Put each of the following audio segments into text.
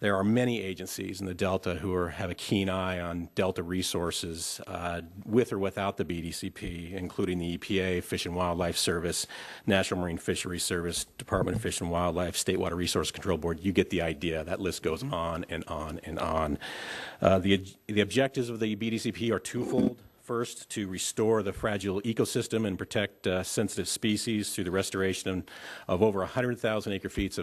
There are many agencies in the Delta who have a keen eye on Delta resources with or without the BDCP, including the EPA, Fish and Wildlife Service, National Marine Fisheries Service, Department of Fish and Wildlife, State Water Resource Control Board. You get the idea. That list goes on and on and on. The objectives of the BDCP are twofold. First, to restore the fragile ecosystem and protect sensitive species through the restoration of over 100,000 acres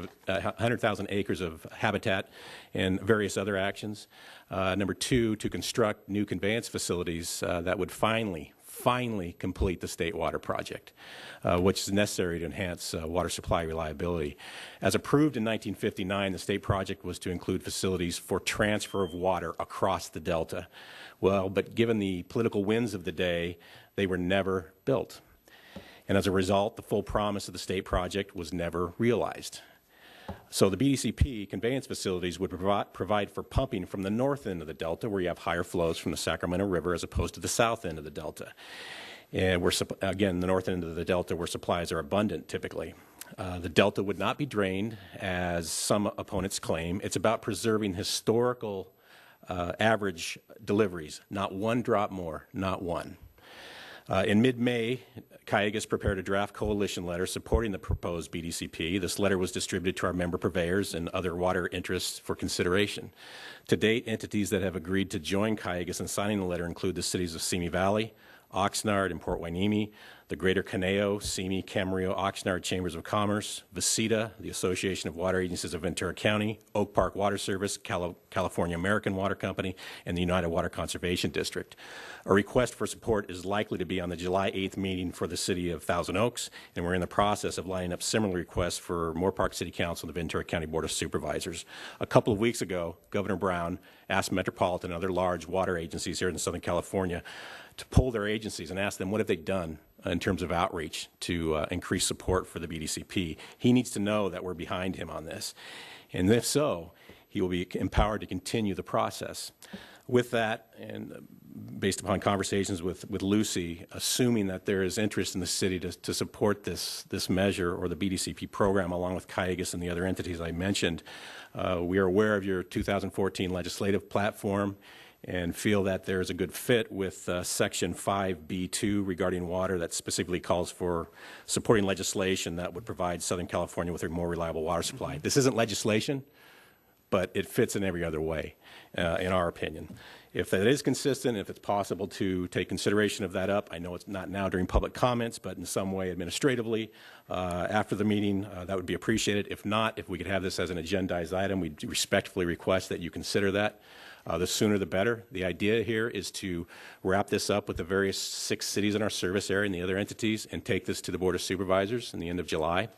of habitat and various other actions. Number two, to construct new conveyance facilities that would finally complete the State Water Project, which is necessary to enhance water supply reliability. As approved in 1959, the State Project was to include facilities for transfer of water across the Delta. Well, but given the political winds of the day, they were never built. And as a result, the full promise of the State Project was never realized. So the BDCP conveyance facilities would provide for pumping from the north end of the Delta, where you have higher flows from the Sacramento River, as opposed to the south end of the Delta. And again, the north end of the Delta, where supplies are abundant typically. The Delta would not be drained, as some opponents claim. It's about preserving historical average deliveries, not one drop more, not one. In mid-May, Cayugas prepared a draft coalition letter supporting the proposed BDCP. This letter was distributed to our member purveyors and other water interests for consideration. To date, entities that have agreed to join Cayugas in signing the letter include the cities of Simi Valley, Oxnard, and Port Hueneme, the Greater Conejo, Simi, Camarillo, Oxnard Chambers of Commerce, Visita, the Association of Water Agencies of Ventura County, Oak Park Water Service, California American Water Company, and the United Water Conservation District. A request for support is likely to be on the July 8th meeting for the city of Thousand Oaks, and we're in the process of lining up similar requests for Moorpark City Council and the Ventura County Board of Supervisors. A couple of weeks ago, Governor Brown asked Metropolitan and other large water agencies here in Southern California to pull their agencies and ask them what have they done in terms of outreach to increase support for the BDCP. He needs to know that we're behind him on this. And if so, he will be empowered to continue the process. With that, and based upon conversations with Lucy, assuming that there is interest in the city to support this measure or the BDCP program along with Cayugas and the other entities I mentioned, we are aware of your 2014 legislative platform and feel that there is a good fit with Section 5B2 regarding water that specifically calls for supporting legislation that would provide Southern California with a more reliable water supply. This isn't legislation, but it fits in every other way, in our opinion. If that is consistent, if it's possible to take consideration of that up, I know it's not now during public comments, but in some way administratively after the meeting, that would be appreciated. If not, if we could have this as an agendized item, we respectfully request that you consider that. The sooner the better. The idea here is to wrap this up with the various 6 cities in our service area and the other entities and take this to the Board of Supervisors in the end of July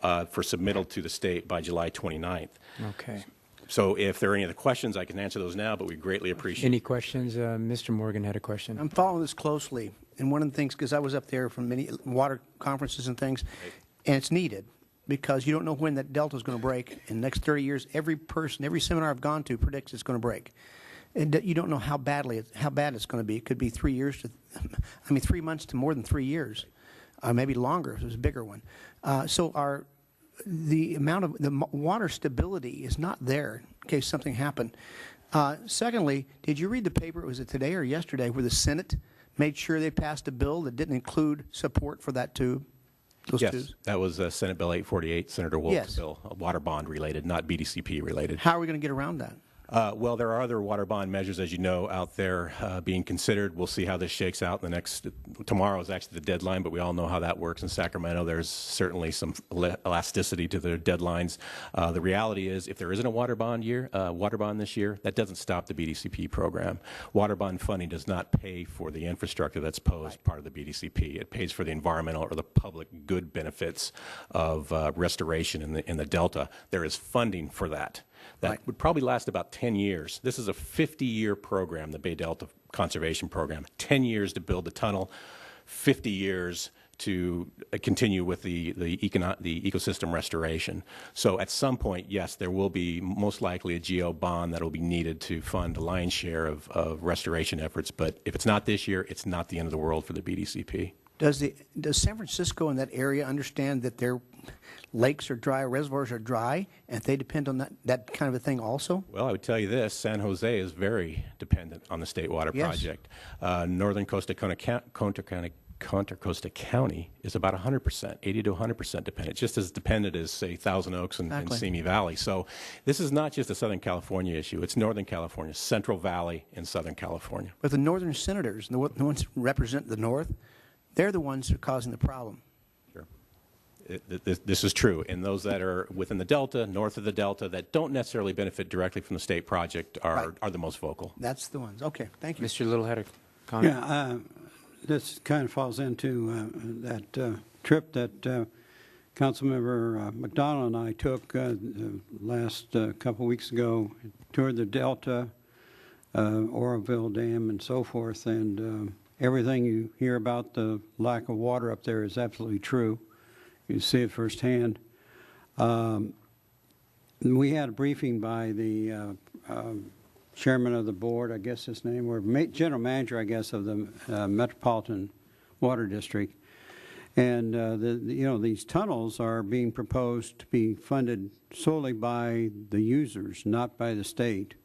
for submittal to the state by July 29th. Okay. So if there are any other questions, I can answer those now, but we greatly appreciate it. Any questions? Mr. Morgan had a question. I'm following this closely, and one of the things, because I was up there from many water conferences and things, and it's needed because you don't know when that delta is going to break. In the next 30 years, every seminar I've gone to predicts it's going to break. And you don't know how bad it's going to be. It could be 3 years to, 3 months to more than 3 years, maybe longer if it was a bigger one. So the amount of the water stability is not there in case something happened. Secondly, did you read the paper, was it today or yesterday, where the Senate made sure they passed a bill that didn't include support for that tube? Yes, tubes? that was Senate Bill 848, Senator Wolf's Yes. bill, water bond related, not BDCP related. How are we going to get around that? Well, there are other water bond measures, as you know, out there being considered. We'll see how this shakes out. Tomorrow is actually the deadline, but we all know how that works in Sacramento. There's certainly some elasticity to the deadlines. The reality is, if there isn't a water bond this year, that doesn't stop the BDCP program. Water bond funding does not pay for the infrastructure that's posed part of the BDCP. It pays for the environmental or the public good benefits of restoration in the Delta. There is funding for that. That would probably last about 10 years. This is a 50-year program, the Bay Delta Conservation Program. 10 years to build the tunnel, 50 years to continue with the ecosystem restoration. So at some point, yes, there will be most likely a GO bond that will be needed to fund the lion's share of restoration efforts. But if it's not this year, it's not the end of the world for the BDCP. Does San Francisco and that area understand that their lakes are dry, reservoirs are dry, and they depend on that kind of a thing also? Well, I would tell you this, San Jose is very dependent on the State Water Yes. Project. Northern Contra Costa County is about 100%, 80 to 100% dependent, just as dependent as, say, Thousand Oaks and Exactly. Simi Valley. So this is not just a Southern California issue. It's Northern California, Central Valley, and Southern California. But the northern senators, the ones who represent the north, they're the ones that are causing the problem. Sure. This is true. And those that are within the Delta, north of the Delta, that don't necessarily benefit directly from the state project are the most vocal. That's the ones. Okay, thank you. Mr. Little had a comment. Yeah, this kind of falls into that trip that Councilmember McDonald and I took last couple weeks ago, toured the Delta, Oroville Dam, and so forth, and everything you hear about the lack of water up there is absolutely true. You see it firsthand. We had a briefing by the chairman of the board, I guess his name, or general manager, I guess, of the Metropolitan Water District. And these tunnels are being proposed to be funded solely by the users, not by the state.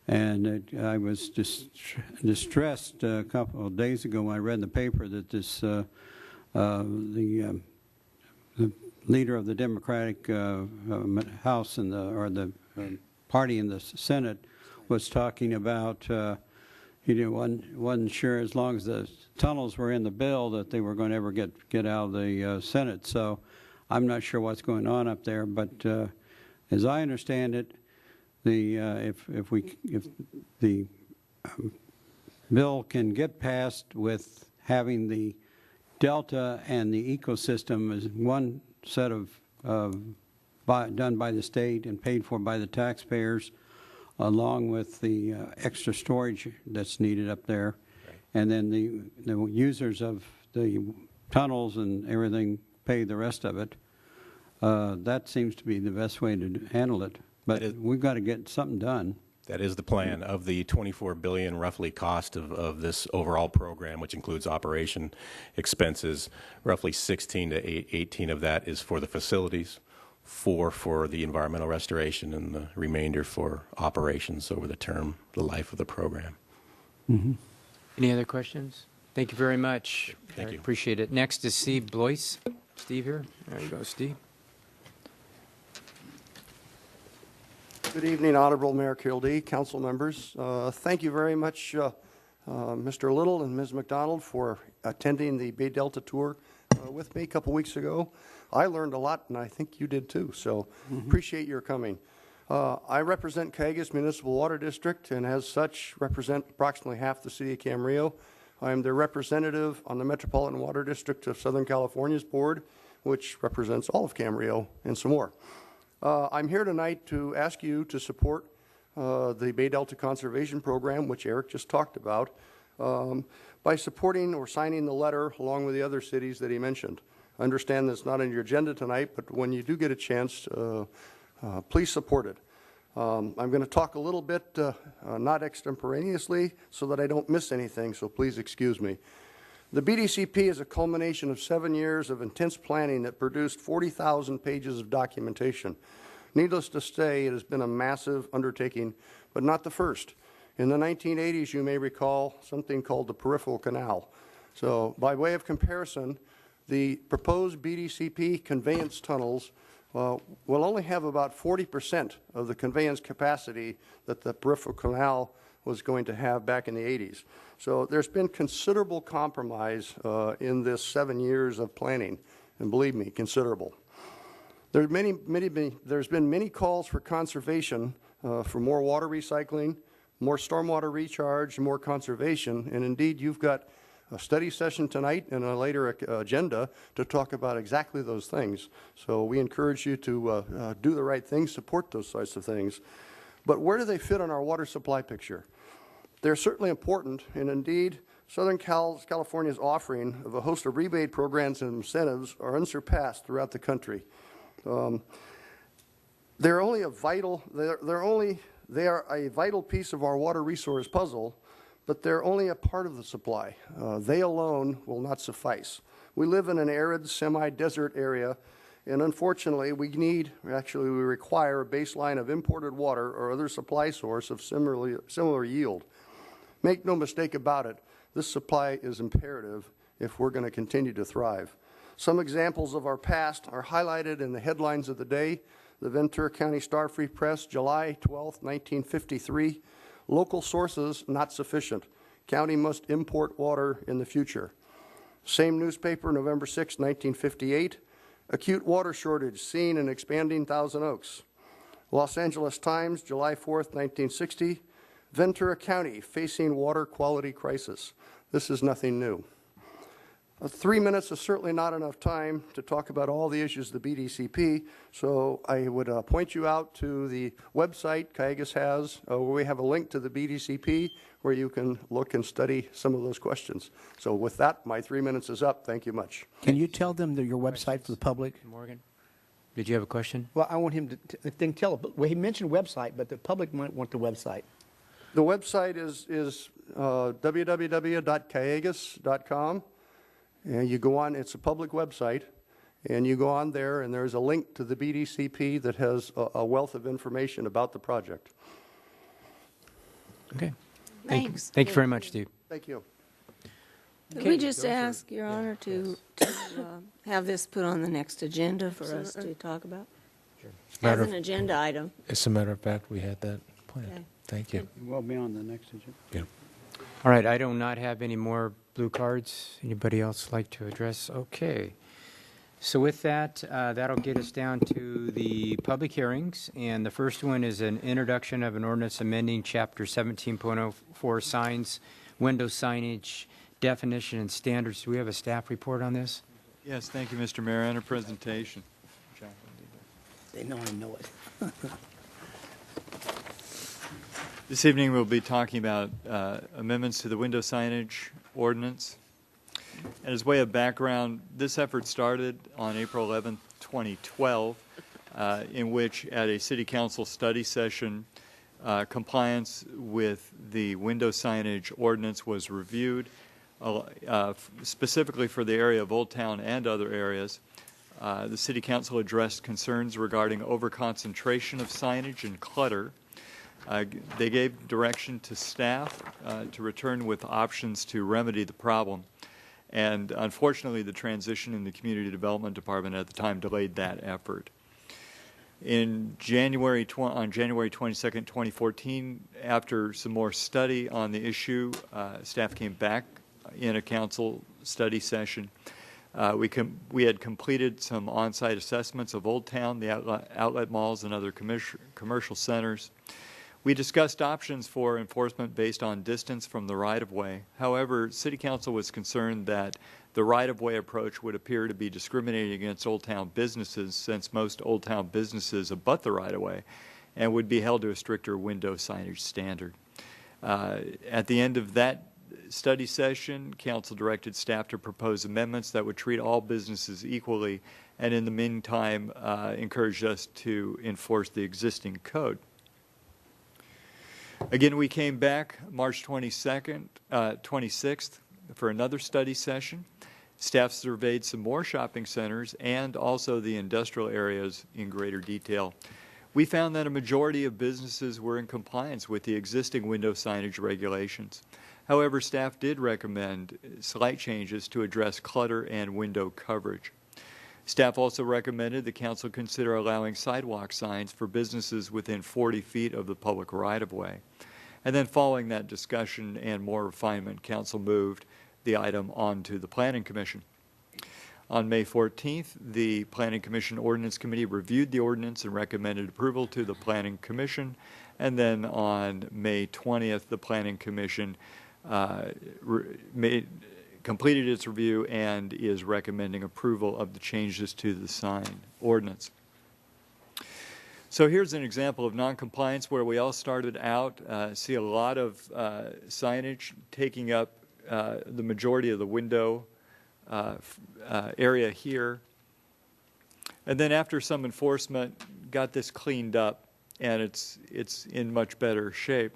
And I was distressed a couple of days ago when I read in the paper that the leader of the Democratic House or the party in the Senate was talking about he wasn't sure as long as the tunnels were in the bill that they were going to ever get out of the Senate. So I'm not sure what's going on up there, but as I understand it, if the bill can get passed with having the Delta and the ecosystem as one set of done by the state and paid for by the taxpayers, along with the extra storage that's needed up there, right. And then the users of the tunnels and everything pay the rest of it. That seems to be the best way to handle it. But we've got to get something done. That is the plan. Of the $24 billion roughly cost of this overall program, which includes operation expenses, roughly 16 to 18 of that is for the facilities, 4 for the environmental restoration, and the remainder for operations over the life of the program. Mm-hmm. Any other questions? Thank you very much. Thank you. Appreciate it. Next is Steve Blois. Steve here. There you go, Steve. Good evening, Honorable Mayor Kildee, council members. Thank you very much, Mr. Little and Ms. McDonald, for attending the Bay Delta tour with me a couple weeks ago. I learned a lot, and I think you did too, so appreciate your coming. I represent Cayugas Municipal Water District, and as such, represent approximately half the city of Camarillo. I am the representative on the Metropolitan Water District of Southern California's board, which represents all of Camarillo and some more. I'm here tonight to ask you to support the Bay Delta Conservation Program, which Eric just talked about, by supporting or signing the letter along with the other cities that he mentioned. I understand that's not on your agenda tonight, but when you do get a chance, please support it. I'm going to talk a little bit, not extemporaneously, so that I don't miss anything, so please excuse me. The BDCP is a culmination of 7 years of intense planning that produced 40,000 pages of documentation. Needless to say, it has been a massive undertaking, but not the first. In the 1980s, you may recall something called the Peripheral Canal. So by way of comparison, the proposed BDCP conveyance tunnels will only have about 40% of the conveyance capacity that the Peripheral Canal was going to have back in the 80s. So there's been considerable compromise in this 7 years of planning, and believe me, considerable. There's been many calls for conservation, for more water recycling, more stormwater recharge, more conservation, and indeed you've got a study session tonight and a later agenda to talk about exactly those things. So we encourage you to do the right things, support those sorts of things. But where do they fit on our water supply picture? They're certainly important, and indeed, Southern California's offering of a host of rebate programs and incentives are unsurpassed throughout the country. They are a vital piece of our water resource puzzle, but they're only a part of the supply. They alone will not suffice. We live in an arid, semi-desert area, and unfortunately, we require a baseline of imported water or other supply source of similar yield. Make no mistake about it, this supply is imperative if we're going to continue to thrive. Some examples of our past are highlighted in the headlines of the day. The Ventura County Star Free Press, July 12, 1953. Local sources not sufficient. County must import water in the future. Same newspaper, November 6, 1958. Acute water shortage seen in expanding Thousand Oaks. Los Angeles Times, July 4, 1960. Ventura County facing water quality crisis. This is nothing new. 3 minutes is certainly not enough time to talk about all the issues of the BDCP, so I would point you out to the website Cayugas has, where we have a link to the BDCP, where you can look and study some of those questions. So with that, my 3 minutes is up. Thank you much. Can you tell them your website for the public? Morgan, did you have a question? Well, I want him to, if they can tell, well, he mentioned website, but the public might want the website. The website is www.cayugas.com. And you go on, it's a public website, and you go on there, and there's a link to the BDCP that has a wealth of information about the project. Okay. Thanks. Thank you very much, Steve. Thank you. Could we just ask, Your Honor, to have this put on the next agenda for us to talk about? As Matter an agenda item. As a matter of fact, we had that planned. Okay. Thank you. We'll be on the next agenda. Yeah. All right, I do not have any more blue cards. Anybody else like to address? Okay. So with that, that'll get us down to the public hearings. And the first one is an introduction of an ordinance amending Chapter 17.04 signs, window signage, definition and standards. Do we have a staff report on this? Yes, thank you, Mr. Mayor, and a presentation. They know I know it. This evening, we'll be talking about amendments to the window signage ordinance. And as way of background, this effort started on April 11, 2012, in which at a City Council study session, compliance with the window signage ordinance was reviewed, specifically for the area of Old Town and other areas. The City Council addressed concerns regarding overconcentration of signage and clutter. They gave direction to staff to return with options to remedy the problem. And unfortunately, the transition in the Community Development Department at the time delayed that effort. On January 22nd, 2014, after some more study on the issue, staff came back in a council study session. We had completed some on-site assessments of Old Town, the outlet malls, and other commercial centers. We discussed options for enforcement based on distance from the right-of-way. However, City Council was concerned that the right-of-way approach would appear to be discriminating against Old Town businesses, since most Old Town businesses abut the right-of-way and would be held to a stricter window signage standard. At the end of that study session, Council directed staff to propose amendments that would treat all businesses equally, and in the meantime, encouraged us to enforce the existing code. Again, we came back March 26th for another study session. Staff surveyed some more shopping centers and also the industrial areas in greater detail. We found that a majority of businesses were in compliance with the existing window signage regulations. However, staff did recommend slight changes to address clutter and window coverage. Staff also recommended the council consider allowing sidewalk signs for businesses within 40 feet of the public right-of-way. And then following that discussion and more refinement, council moved the item on to the Planning Commission. On May 14th, the Planning Commission Ordinance Committee reviewed the ordinance and recommended approval to the Planning Commission. And then on May 20th, the Planning Commission completed its review and is recommending approval of the changes to the sign ordinance. So here's an example of noncompliance where we all started out, see a lot of signage taking up the majority of the window area here. And then after some enforcement, got this cleaned up, and it's in much better shape.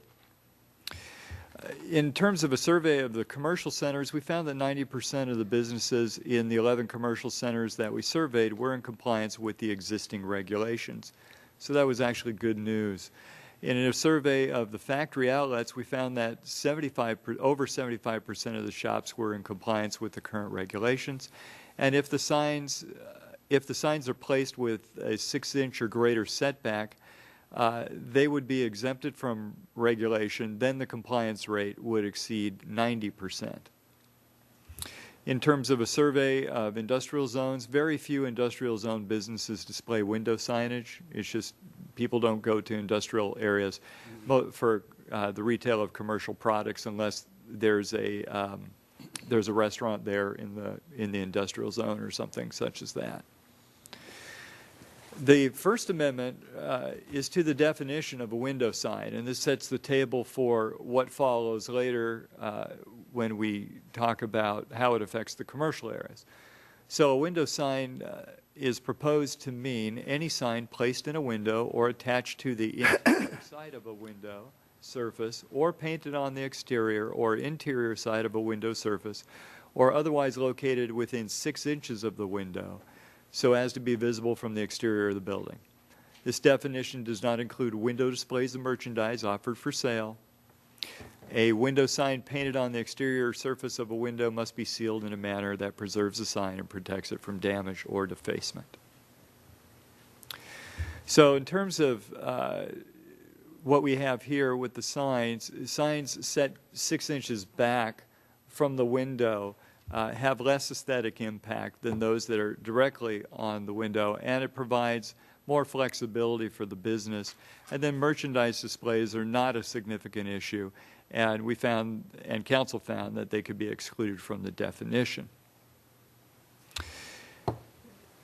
In terms of a survey of the commercial centers, we found that 90% of the businesses in the 11 commercial centers that we surveyed were in compliance with the existing regulations. So that was actually good news. In a survey of the factory outlets, we found that over 75% of the shops were in compliance with the current regulations. And if the signs are placed with a 6-inch or greater setback, they would be exempted from regulation. Then the compliance rate would exceed 90%. In terms of a survey of industrial zones, very few industrial zone businesses display window signage. It's just people don't go to industrial areas for the retail of commercial products unless there's a restaurant there in the industrial zone or something such as that. The First Amendment is to the definition of a window sign, and this sets the table for what follows later when we talk about how it affects the commercial areas. So a window sign is proposed to mean any sign placed in a window or attached to the interior side of a window surface or painted on the exterior or interior side of a window surface or otherwise located within 6 inches of the window so as to be visible from the exterior of the building. This definition does not include window displays of merchandise offered for sale. A window sign painted on the exterior surface of a window must be sealed in a manner that preserves the sign and protects it from damage or defacement. So in terms of what we have here with the signs set 6 inches back from the window have less aesthetic impact than those that are directly on the window, and it provides more flexibility for the business. And then merchandise displays are not a significant issue, and we found, and council found, that they could be excluded from the definition.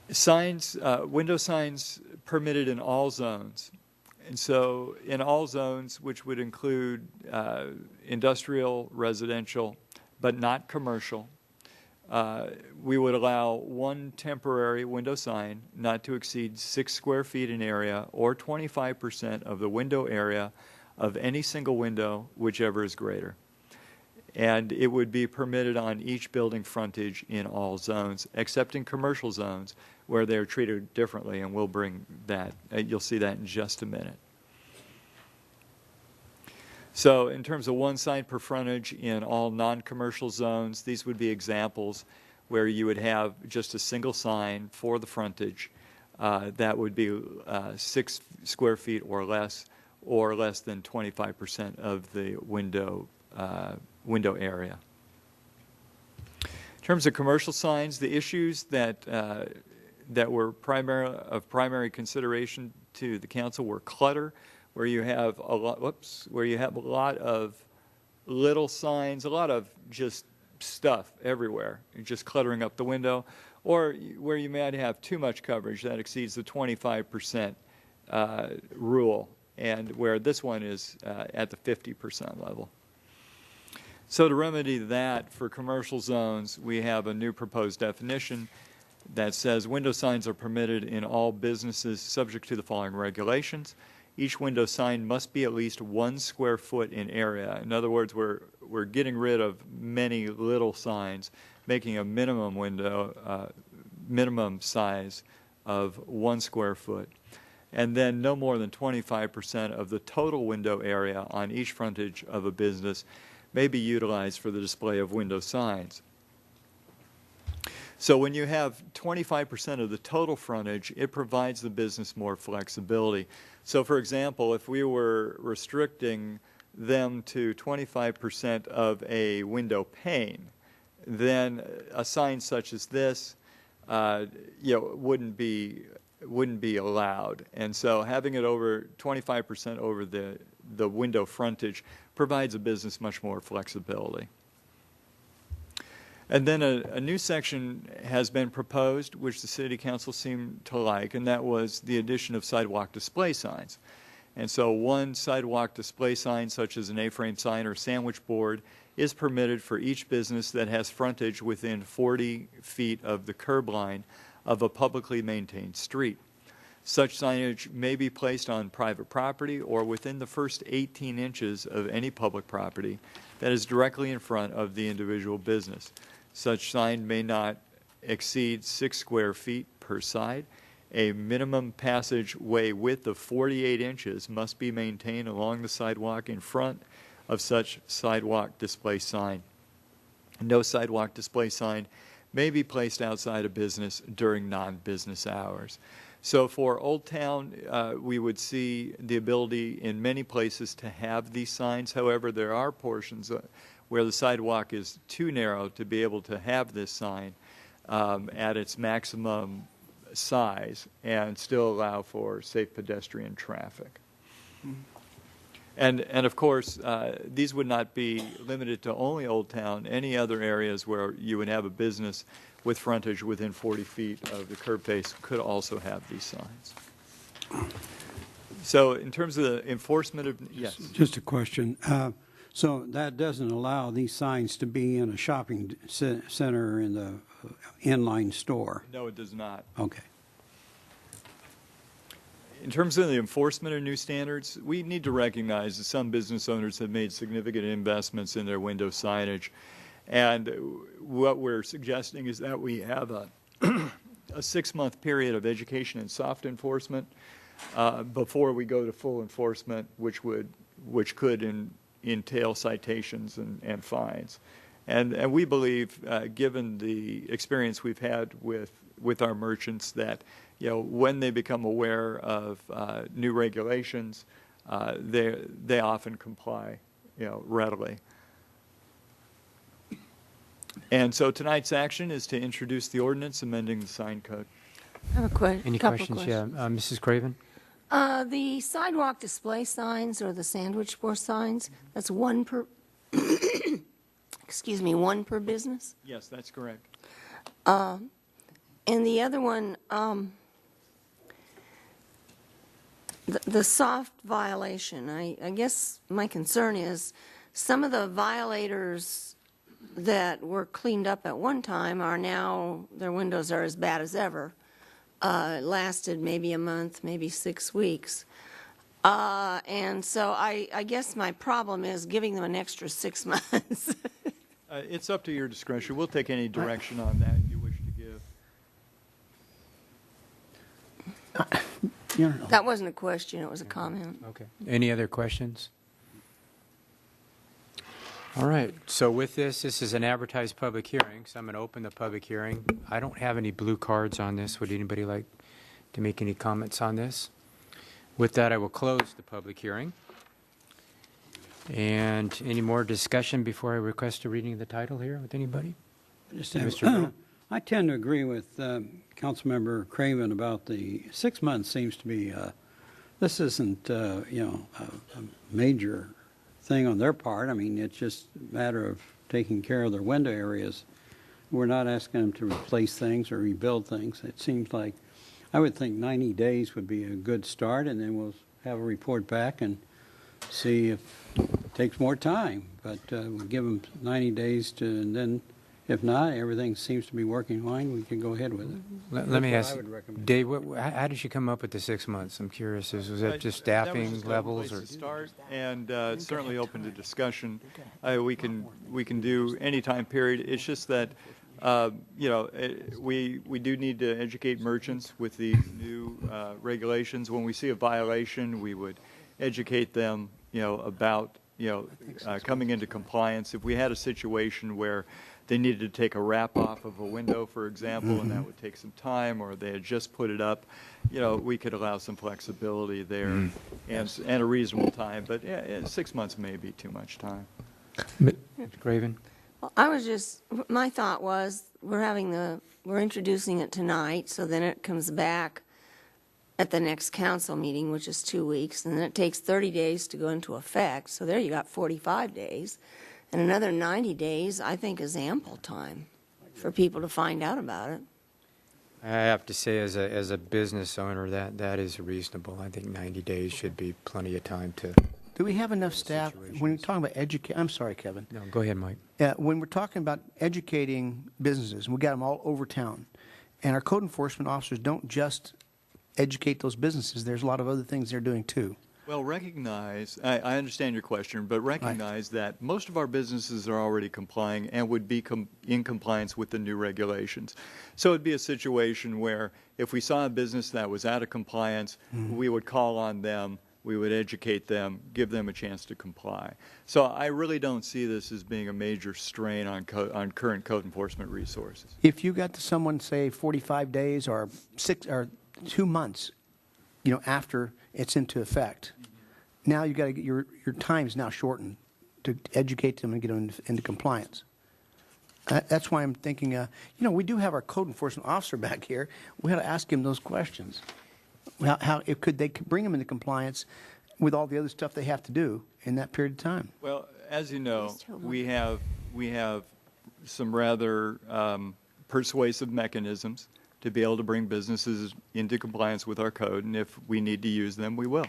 Signs, window signs permitted in all zones. And so in all zones, which would include industrial, residential, but not commercial, we would allow one temporary window sign not to exceed 6 square feet in area or 25% of the window area of any single window, whichever is greater. And it would be permitted on each building frontage in all zones, except in commercial zones where they're treated differently, and we'll bring that. You'll see that in just a minute. So in terms of one sign per frontage in all non-commercial zones, these would be examples where you would have just a single sign for the frontage that would be 6 square feet or less than 25% of the window area. In terms of commercial signs, the issues that were of primary consideration to the council were clutter, where you have a lot of little signs, a lot of just stuff everywhere, just cluttering up the window, or where you might have too much coverage that exceeds the 25% rule, and where this one is at the 50% level. So to remedy that for commercial zones, we have a new proposed definition that says window signs are permitted in all businesses subject to the following regulations. Each window sign must be at least 1 square foot in area. In other words, we're getting rid of many little signs, making a minimum size of 1 square foot. And then no more than 25% of the total window area on each frontage of a business may be utilized for the display of window signs. So when you have 25% of the total frontage, it provides the business more flexibility. So for example, if we were restricting them to 25% of a window pane, then a sign such as this wouldn't be allowed. And so having it over 25% over the window frontage provides a business much more flexibility. And then a new section has been proposed, which the City Council seemed to like, and that was the addition of sidewalk display signs. And so one sidewalk display sign, such as an A-frame sign or sandwich board, is permitted for each business that has frontage within 40 feet of the curb line of a publicly maintained street. Such signage may be placed on private property or within the first 18 inches of any public property that is directly in front of the individual business. Such sign may not exceed 6 square feet per side. A minimum passageway width of 48 inches must be maintained along the sidewalk in front of such sidewalk display sign. No sidewalk display sign may be placed outside a business during non-business hours. So for Old Town, we would see the ability in many places to have these signs. However, there are portions where the sidewalk is too narrow to be able to have this sign at its maximum size and still allow for safe pedestrian traffic. And of course, these would not be limited to only Old Town. Any other areas where you would have a business with frontage within 40 feet of the curb face could also have these signs. So in terms of the enforcement of, yes. Just a question. So that doesn't allow these signs to be in a shopping center or in the inline store? No, it does not. Okay. In terms of the enforcement of new standards, we need to recognize that some business owners have made significant investments in their window signage. And what we're suggesting is that we have a 6-month period of education and soft enforcement before we go to full enforcement, which could entail citations and fines. And we believe, given the experience we've had with our merchants, that when they become aware of new regulations, they often comply, readily. And so tonight's action is to introduce the ordinance amending the sign code. I have a Any couple questions? Yeah, Mrs. Craven? The sidewalk display signs or the sandwich board signs, that's one per, excuse me, one per business? Yes, that's correct. And the other one, the soft violation, I guess my concern is some of the violators that were cleaned up at one time are now, their windows are as bad as ever. It lasted maybe a month, maybe 6 weeks. And so I guess my problem is giving them an extra 6 months. It's up to your discretion. We'll take any direction on that you wish to give. That wasn't a question, it was a comment. Okay. Any other questions? All right. So with this is an advertised public hearing, so I'm going to open the public hearing. I don't have any blue cards on this. Would anybody like to make any comments on this? With that, I will close the public hearing. And any more discussion before I request a reading of the title here with anybody? Mr. Brown? I tend to agree with Councilmember Craven about the 6 months seems to be, this isn't, a major thing on their part. I mean, it's just a matter of taking care of their window areas. We're not asking them to replace things or rebuild things. It seems like, I would think 90 days would be a good start, and then we'll have a report back and see if it takes more time. But we'll give them 90 days to, and then if not, everything seems to be working fine, we can go ahead with it. Let me That's ask, what I would recommend. Dave, how did you come up with the 6 months? I'm curious. Was that just staffing That was just levels? a Or place to start, and it's certainly open to discussion. We can do any time period. It's just that we do need to educate merchants with these new regulations. When we see a violation, we would educate them, about coming into compliance. If we had a situation where they needed to take a wrap off of a window, for example, and that would take some time, or they had just put it up, we could allow some flexibility there and a reasonable time. But 6 months may be too much time. Mr. Craven? Well, my thought was, we're introducing it tonight, so then it comes back at the next council meeting, which is 2 weeks, and then it takes 30 days to go into effect. So there you got 45 days. And another 90 days, I think, is ample time for people to find out about it. I have to say, as a business owner, that is reasonable. I think 90 days should be plenty of time to. Do we have enough staff, when we're talking about I'm sorry, Kevin. No, go ahead, Mike. When we're talking about educating businesses, and we got them all over town, and our code enforcement officers don't just educate those businesses. There's a lot of other things they're doing too. Well, I understand your question, but recognize that most of our businesses are already complying and would be in compliance with the new regulations. So it'd be a situation where if we saw a business that was out of compliance, we would call on them, we would educate them, give them a chance to comply. So I really don't see this as being a major strain on current code enforcement resources. If you got to someone, say, 45 days or 2 months, after it's into effect, now you got to get your time's now shortened to educate them and get them into compliance. That's why I'm thinking, we do have our code enforcement officer back here. We ought to ask him those questions. Could they bring them into compliance with all the other stuff they have to do in that period of time? Well, as you know, we have some rather persuasive mechanisms to be able to bring businesses into compliance with our code, and if we need to use them, we will.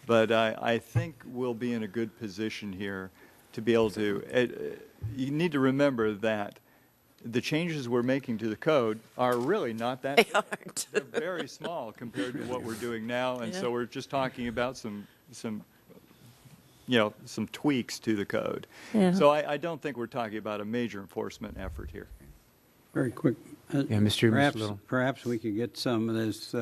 But I think we'll be in a good position here to be able to, you need to remember that the changes we're making to the code are really not that. They aren't. They're very small compared to what we're doing now, and so we're just talking about some tweaks to the code. Yeah. So I don't think we're talking about a major enforcement effort here. Very quick. Mr. Little. Perhaps we could get some of this,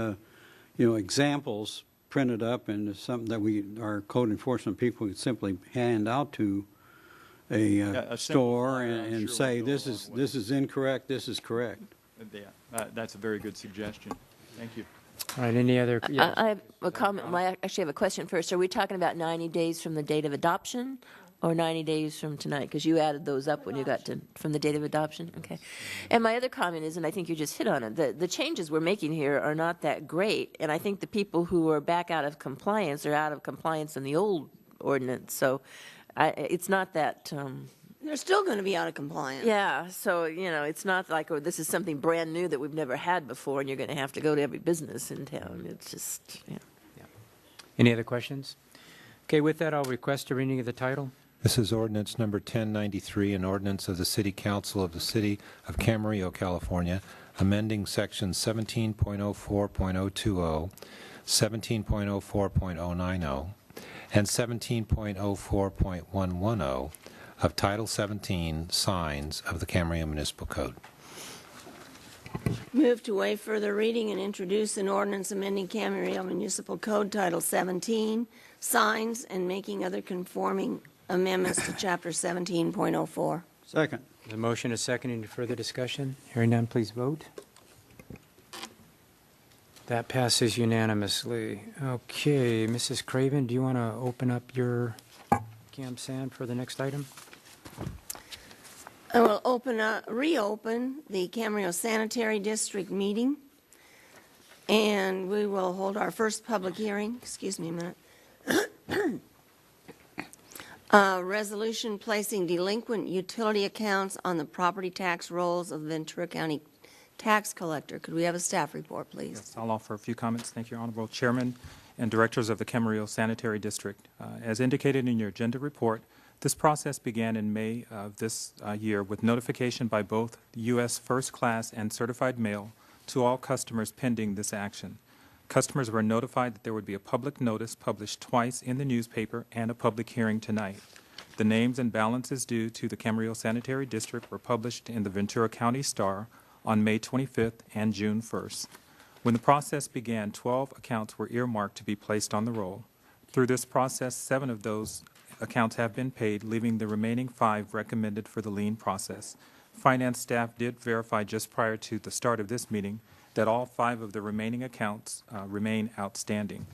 examples printed up and something that our code enforcement people could simply hand out to a a simple store flyer, I'm and sure, say, would go a this long way. is incorrect, this is correct. Yeah, that's a very good suggestion. Thank you. All right, any other? Yes. I have a comment. Well, I actually have a question first. Are we talking about 90 days from the date of adoption or 90 days from tonight? Because you added those up when you got to from the date of adoption. Okay. And my other comment is, and I think you just hit on it, the changes we're making here are not that great. And I think the people who are back out of compliance are out of compliance in the old ordinance. So it's not that. They're still going to be out of compliance. Yeah, so, it's not like, oh, this is something brand new that we've never had before, and you're going to have to go to every business in town. It's just, Any other questions? Okay, with that, I'll request a reading of the title. This is ordinance number 1093, an ordinance of the City Council of the City of Camarillo, California, amending sections 17.04.020, 17.04.090, and 17.04.110 of Title 17, Signs of the Camarillo Municipal Code. Move to waive further reading and introduce an ordinance amending Camarillo Municipal Code Title 17, Signs, and making other conforming amendments to Chapter 17.04. Second. The motion is second. Any further discussion? Hearing none, please vote. That passes unanimously. Okay, Mrs. Craven, do you want to open up your CAMSAN for the next item? I will reopen the Camarillo Sanitary District meeting, and we will hold our first public hearing. Excuse me a minute. Resolution placing delinquent utility accounts on the property tax rolls of Ventura County Tax Collector. Could we have a staff report, please? Yes, I'll offer a few comments. Thank you, Honorable Chairman and Directors of the Camarillo Sanitary District. As indicated in your agenda report, this process began in May of this year with notification by both U.S. First Class and certified mail to all customers pending this action. Customers were notified that there would be a public notice published twice in the newspaper and a public hearing tonight. The names and balances due to the Camarillo Sanitary District were published in the Ventura County Star on May 25th and June 1st. When the process began, 12 accounts were earmarked to be placed on the roll. Through this process, 7 of those accounts have been paid, leaving the remaining 5 recommended for the lien process. Finance staff did verify just prior to the start of this meeting that all 5 of the remaining accounts remain outstanding.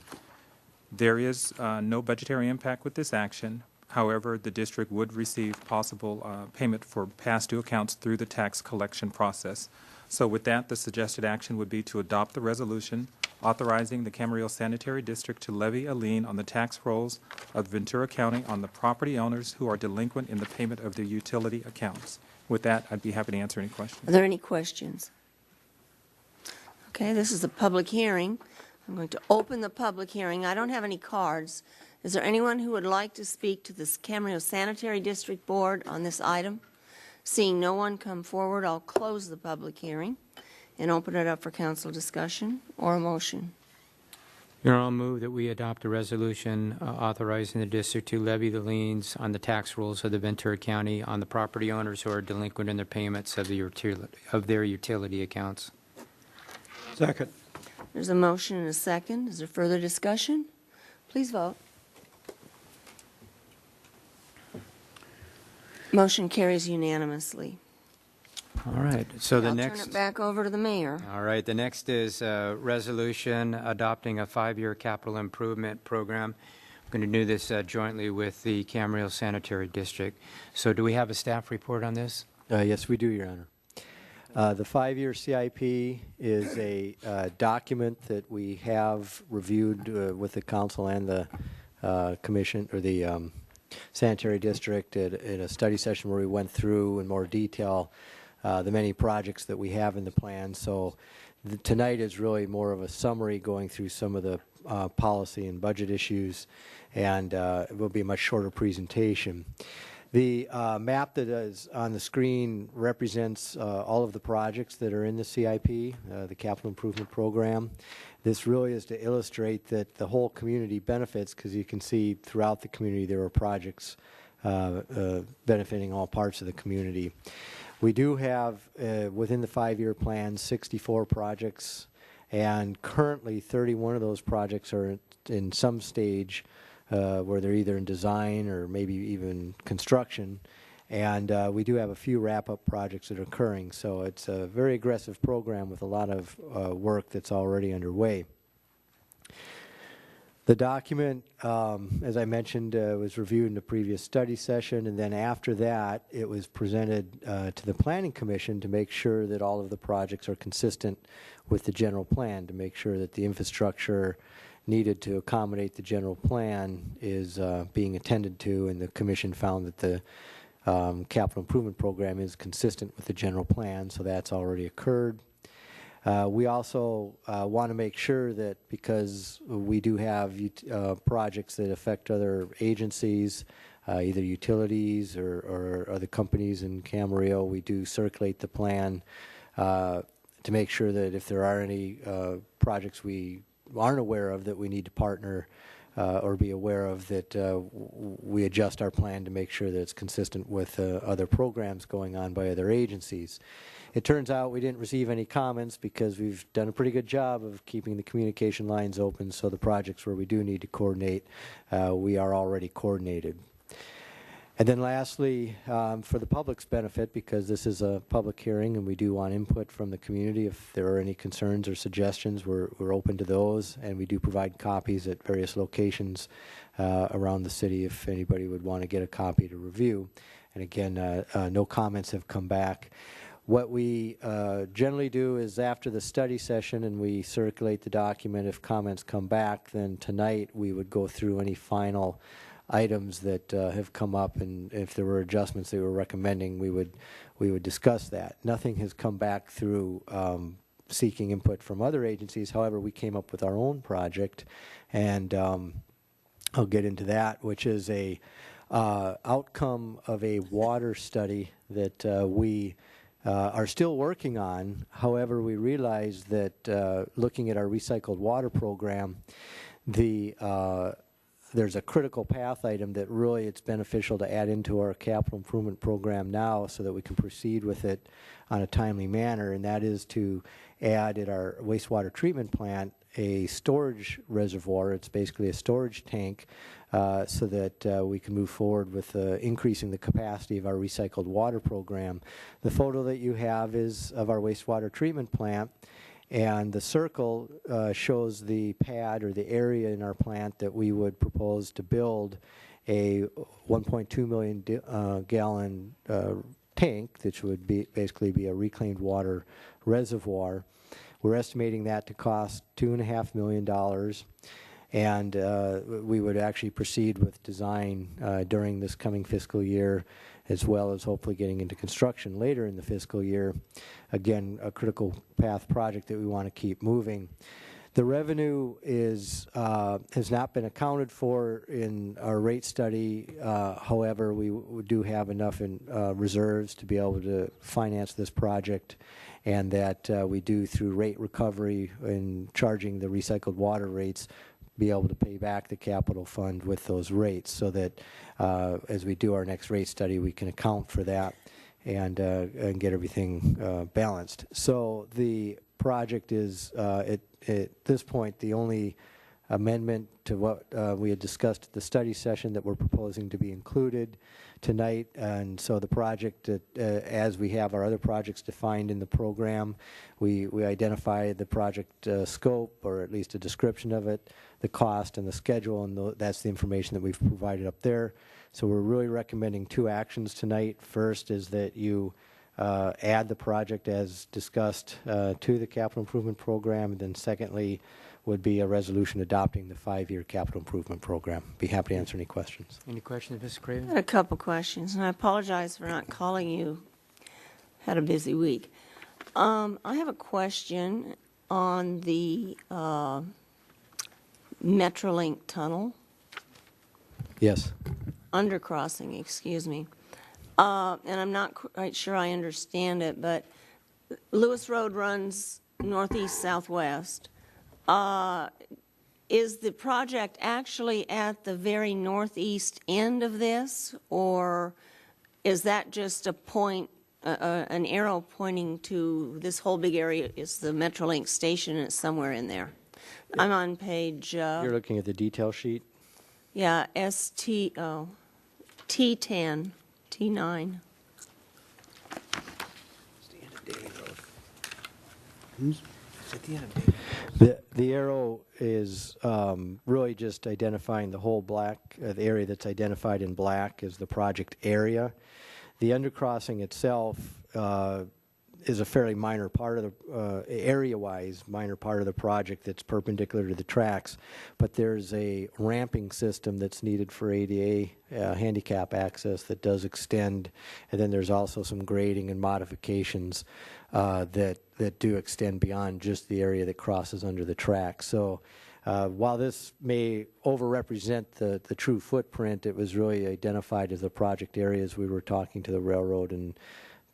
There is no budgetary impact with this action. However, the district would receive possible payment for past due accounts through the tax collection process. So with that, the suggested action would be to adopt the resolution authorizing the Camarillo Sanitary District to levy a lien on the tax rolls of Ventura County on the property owners who are delinquent in the payment of their utility accounts. With that, I'd be happy to answer any questions. Are there any questions? Okay, this is a public hearing. I'm going to open the public hearing. I don't have any cards. Is there anyone who would like to speak to this Camarillo Sanitary District Board on this item? Seeing no one come forward, I'll close the public hearing and open it up for council discussion or a motion. Your Honor, I'll move that we adopt a resolution authorizing the district to levy the liens on the tax rolls of the Ventura County on the property owners who are delinquent in their payments of their utility accounts. Second. There's a motion and a second. Is there further discussion? Please vote. Motion carries unanimously. All right, so the I'll next... turn it back over to the mayor. All right, the next is a resolution adopting a 5-year capital improvement program. I'm going to do this jointly with the Camarillo Sanitary District. So do we have a staff report on this? Yes, we do, Your Honor. The 5-year CIP is a document that we have reviewed with the council and the commission, or the sanitary district, in a study session where we went through in more detail the many projects that we have in the plan. So tonight is really more of a summary going through some of the policy and budget issues, and it will be a much shorter presentation. The map that is on the screen represents all of the projects that are in the CIP, the Capital Improvement Program. This really is to illustrate that the whole community benefits, because you can see throughout the community there are projects benefiting all parts of the community. We do have, within the 5-year plan, 64 projects, and currently 31 of those projects are in some stage where they're either in design or maybe even construction, and we do have a few wrap-up projects that are occurring. So it's a very aggressive program with a lot of work that's already underway. The document, as I mentioned, was reviewed in the previous study session, and then after that it was presented to the Planning Commission to make sure that all of the projects are consistent with the general plan, to make sure that the infrastructure needed to accommodate the general plan is being attended to, and the Commission found that the capital improvement program is consistent with the general plan, so that's already occurred. We also want to make sure that, because we do have projects that affect other agencies, either utilities or other companies in Camarillo, we do circulate the plan to make sure that if there are any projects we aren't aware of that we need to partner or be aware of, that we adjust our plan to make sure that it's consistent with other programs going on by other agencies. It turns out we didn't receive any comments because we've done a pretty good job of keeping the communication lines open, so the projects where we do need to coordinate, we are already coordinated. And then lastly, for the public's benefit, because this is a public hearing and we do want input from the community, if there are any concerns or suggestions, we're open to those, and we do provide copies at various locations around the city if anybody would want to get a copy to review. And again, no comments have come back. What we generally do is, after the study session and we circulate the document, if comments come back, then tonight we would go through any final items that have come up, and if there were adjustments they were recommending, we would discuss that. Nothing has come back through seeking input from other agencies. However, we came up with our own project, and I'll get into that, which is a outcome of a water study that we are still working on. However, we realized that looking at our recycled water program, there's a critical path item that really it's beneficial to add into our capital improvement program now so that we can proceed with it on a timely manner, and that is to add at our wastewater treatment plant a storage reservoir. It's basically a storage tank so that we can move forward with increasing the capacity of our recycled water program. The photo that you have is of our wastewater treatment plant, and the circle shows the pad or the area in our plant that we would propose to build a 1.2 million gallon tank, which would basically be a reclaimed water reservoir. We're estimating that to cost $2.5 million, and we would actually proceed with design during this coming fiscal year, as well as hopefully getting into construction later in the fiscal year. Again, a critical path project that we want to keep moving. The revenue has not been accounted for in our rate study. However, we do have enough in reserves to be able to finance this project, and that we do, through rate recovery and charging the recycled water rates, be able to pay back the capital fund with those rates, so that as we do our next rate study, we can account for that and get everything balanced. So the project is, at this point, the only amendment to what we had discussed at the study session that we're proposing to be included tonight. And so the project, as we have our other projects defined in the program, we identify the project scope, or at least a description of it, the cost and the schedule, and that's the information that we've provided up there. So we're really recommending two actions tonight. First is that you add the project as discussed to the capital improvement program, and then secondly would be a resolution adopting the 5-year capital improvement program. Be happy to answer any questions. Any questions, Ms. I Craven? had a couple questions, and I apologize for not calling you. Had a busy week. I have a question on the Metrolink tunnel, Yes. undercrossing, excuse me. And I'm not quite sure I understand it, but Lewis Road runs northeast, southwest. Is the project actually at the very northeast end of this, or is that just a point, an arrow pointing to this whole big area is the Metrolink station, and it's somewhere in there? I'm on page... You're looking at the detail sheet? Yeah, T10, T9. The arrow is really just identifying the whole black, the area that's identified in black is the project area. The undercrossing itself is a fairly minor part of the, area-wise, minor part of the project that's perpendicular to the tracks, but there's a ramping system that's needed for ADA handicap access that does extend, and then there's also some grading and modifications that do extend beyond just the area that crosses under the track. So while this may overrepresent the true footprint, it was really identified as the project areas we were talking to the Railroad and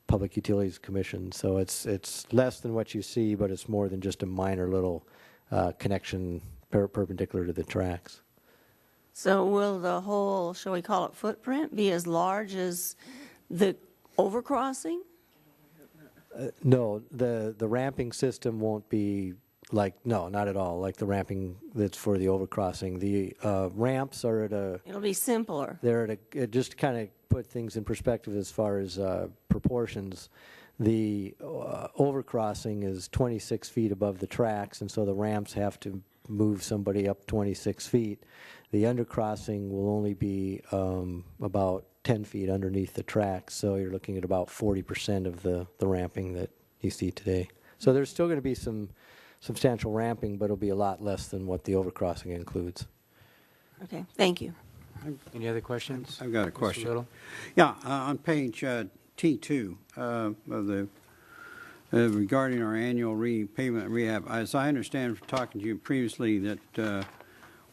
Public Utilities Commission. So it's less than what you see, but it's more than just a minor little connection perpendicular to the tracks. So will the whole, shall we call it footprint, be as large as the overcrossing? No, the ramping system won't be like, no, not at all, like the ramping that's for the overcrossing. The ramps are at a... It'll be simpler. They're at a, just to kind of put things in perspective as far as proportions, the overcrossing is 26 feet above the tracks, and so the ramps have to move somebody up 26 feet. The undercrossing will only be about 10 feet underneath the tracks, so you're looking at about 40% of the ramping that you see today. So there's still going to be some substantial ramping, but it'll be a lot less than what the overcrossing includes. Okay, thank you. Any other questions? I've got a Mr. question. Little? Yeah, on page T2 of the regarding our annual repayment rehab, as I understand from talking to you previously, that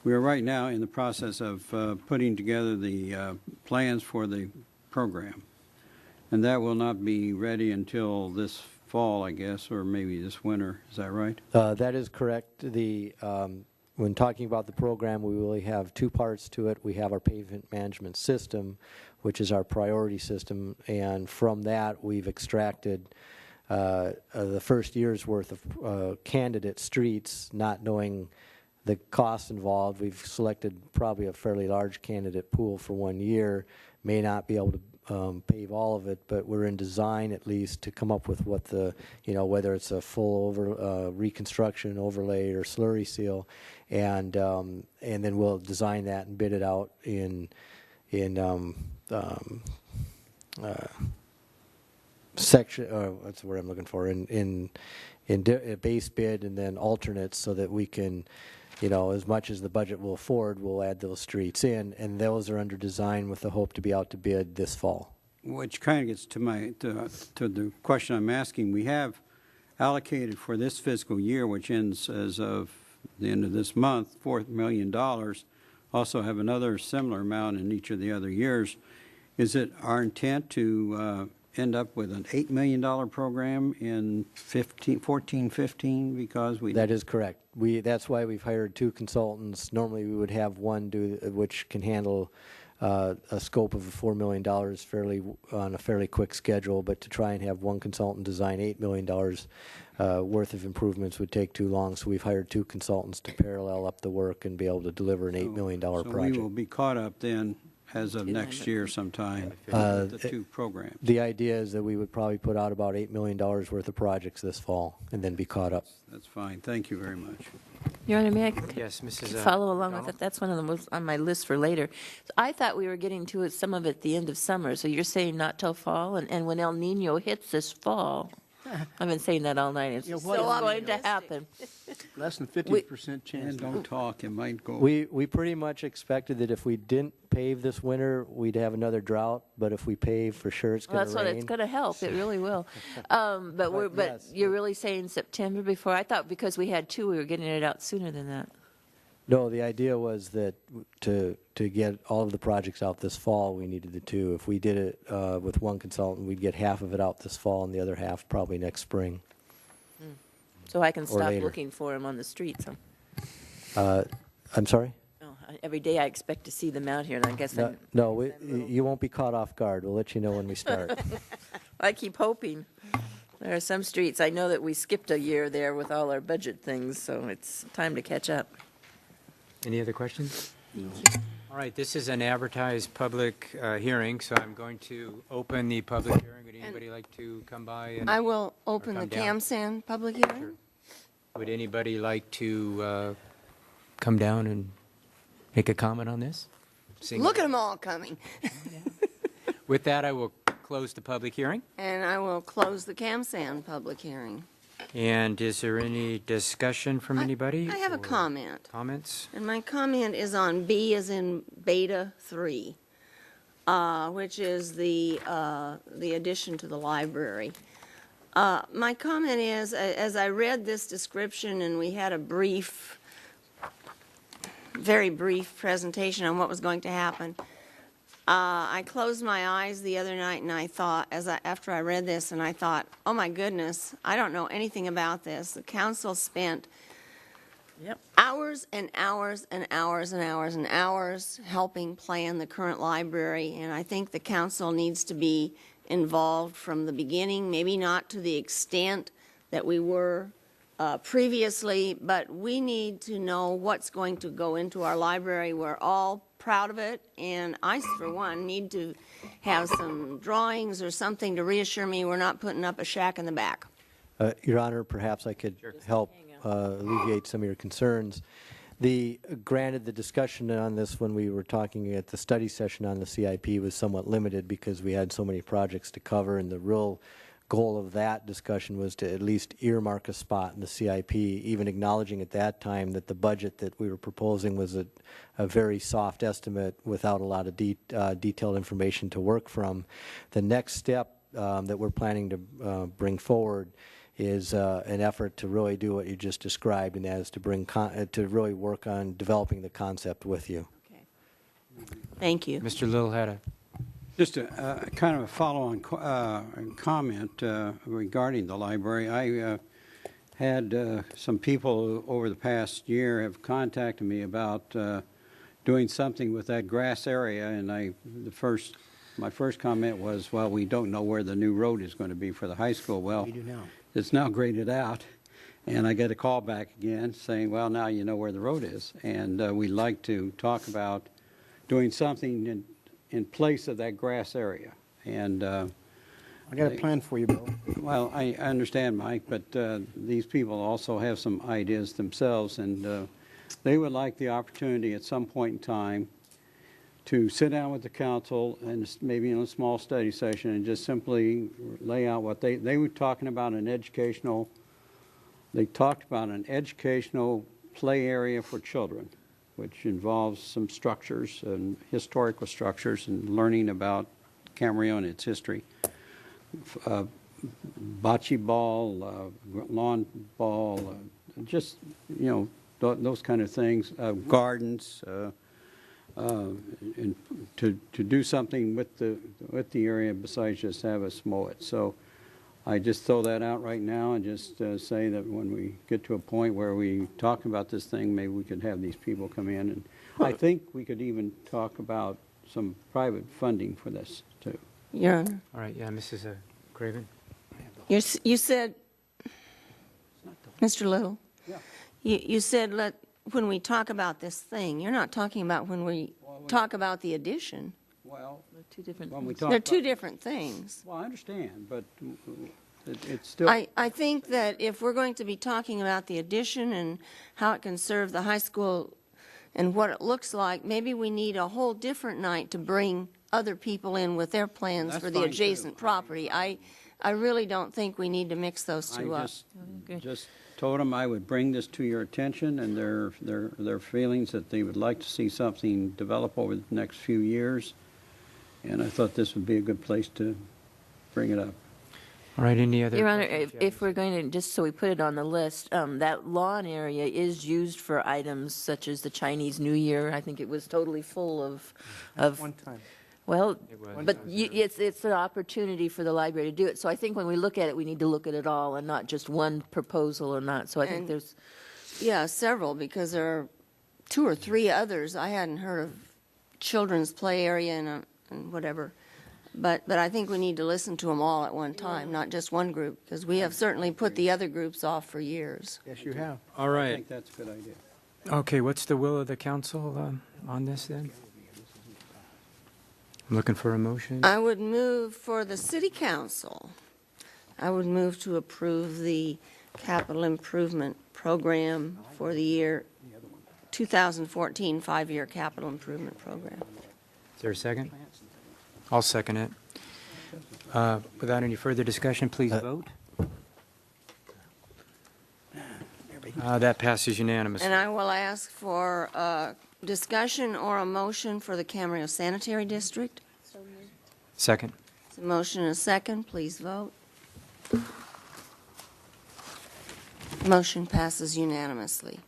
we are right now in the process of putting together the plans for the program, and that will not be ready until this fall, I guess, or maybe this winter. Is that right? That is correct. When talking about the program, we really have two parts to it. We have our pavement management system, which is our priority system, and from that we've extracted the first year's worth of candidate streets, not knowing the costs involved. We've selected probably a fairly large candidate pool for 1 year. May not be able to pave all of it, but we're in design at least to come up with what the, whether it's a full reconstruction, overlay, or slurry seal, and then we'll design that and bid it out in section. What's the word I'm looking for? In base bid and then alternates, so that we can, as much as the budget will afford, we'll add those streets in, and those are under design with the hope to be out to bid this fall. Which kind of gets to the question I'm asking. We have allocated for this fiscal year, which ends as of the end of this month, $4 million. Also have another similar amount in each of the other years. Is it our intent to end up with an $8 million program in 14, 15 because we... That is correct. That's why we've hired 2 consultants. Normally, we would have one which can handle a scope of $4 million on a fairly quick schedule, but to try and have one consultant design $8 million worth of improvements would take too long, so we've hired 2 consultants to parallel up the work and be able to deliver an $8 million project. So we will be caught up then as of next year sometime with the 2 programs. The idea is that we would probably put out about $8 million worth of projects this fall and then be caught up. That's fine. Thank you very much. Your Honor, may I Yes, Mrs. follow along McDonald? with it? That's one of them on my list for later. I thought we were getting to it, some of it at the end of summer, so you're saying not till fall? And when El Nino hits this fall, I've been saying that all night, it's Yeah, so what- going to happen. Less than 50% chance. And don't talk, it might go. We pretty much expected that if we didn't pave this winter, we'd have another drought, but if we pave, for sure it's Well, going that's to rain. what it's going to help. It really will. But yes. you're really saying September before? I thought because we had 2, we were getting it out sooner than that. No, the idea was that to get all of the projects out this fall, we needed the 2. If we did it with one consultant, we'd get half of it out this fall and the other half probably next spring. So I can stop later. looking for them on the streets. Huh? I'm sorry? Oh, every day I expect to see them out here, and I guess No, you won't be caught off guard. We'll let you know when we start. I keep hoping. There are some streets, I know that we skipped a year there with all our budget things, so it's time to catch up. Any other questions? All right, this is an advertised public hearing, so I'm going to open the public hearing. Would anybody like to come by? And I will open the come down. CAMSAN public hearing. Would anybody like to come down and make a comment on this? Look at them all coming. With that, I will close the public hearing. And I will close the CAMSAN public hearing. And is there any discussion from anybody? I have a or comment. Comments? And my comment is on B as in Beta 3, which is the addition to the library. My comment is, as I read this description and we had a very brief presentation on what was going to happen, I closed my eyes the other night and I thought, after I read this, and I thought, oh my goodness, I don't know anything about this. The council spent hours and hours and hours and hours and hours helping plan the current library, and I think the council needs to be involved from the beginning, maybe not to the extent that we were previously, but we need to know what's going to go into our library. We're all proud of it, and I, for one, need to have some drawings or something to reassure me we're not putting up a shack in the back. Your Honor, perhaps I could help alleviate some of your concerns. Granted, the discussion on this when we were talking at the study session on the CIP was somewhat limited because we had so many projects to cover, and the real goal of that discussion was to at least earmark a spot in the CIP, even acknowledging at that time that the budget that we were proposing was a very soft estimate without a lot of detailed information to work from. The next step that we're planning to bring forward is an effort to really do what you just described, and that is to really work on developing the concept with you. Okay. Thank you. Mr. Little had a... Just a kind of a follow-on comment regarding the library. I had some people over the past year have contacted me about doing something with that grass area, and my first comment was, well, we don't know where the new road is going to be for the high school. Well, We do now. it's now graded out, and I get a call back again saying, well, now you know where the road is, and we'd like to talk about doing something in place of that grass area. And I got a plan for you, Bill. well, I understand, Mike, but these people also have some ideas themselves, and they would like the opportunity at some point in time to sit down with the council and maybe in a small study session and just simply lay out what they were talking about they talked about an educational play area for children, which involves some structures and historical structures and learning about Camarillo and its history. Bocce ball, lawn ball, just, those kind of things, gardens, and to do something with with the area besides just have us mow it. So I just throw that out right now and just say that when we get to a point where we talk about this thing, maybe we could have these people come in. And I think we could even talk about some private funding for this, too. Your Honor. All right, yeah, Mrs. Craven? You said, Mr. Little? Yeah. You said when we talk about this thing, you're not talking about when we talk about the addition. Well, Two different when we things. talk They're about, two different things. well, I understand, but it's still. I think that if we're going to be talking about the addition and how it can serve the high school and what it looks like, maybe we need a whole different night to bring other people in with their plans That's for the fine, adjacent too. property. I really don't think we need to mix those two I up. just told them I would bring this to your attention and their feelings that they would like to see something develop over the next few years. And I thought this would be a good place to bring it up. All right, any other? Your Honor, questions, if we're going to, just so we put it on the list, that lawn area is used for items such as the Chinese New Year. I think it was totally full of One time. well, was. but it's an opportunity for the library to do it. So I think when we look at it, we need to look at it all and not just one proposal or not. So I think And- there's, Yeah, several, because there are 2 or 3 others. I hadn't heard of children's play area and whatever. But I think we need to listen to them all at one time, not just one group, because we have certainly put the other groups off for years. Yes, you have. All I right, think that's a good idea. okay, what's the will of the council on this then? I'm looking for a motion. I would move for the city council. I would move to approve the capital improvement program for the year 2014, 5-year capital improvement program. Is there a second? I'll second it. Without any further discussion, please vote. That passes unanimously. And I will ask for a discussion or a motion for the Camarillo Sanitary District. Second. A motion and a second, please vote. Motion passes unanimously.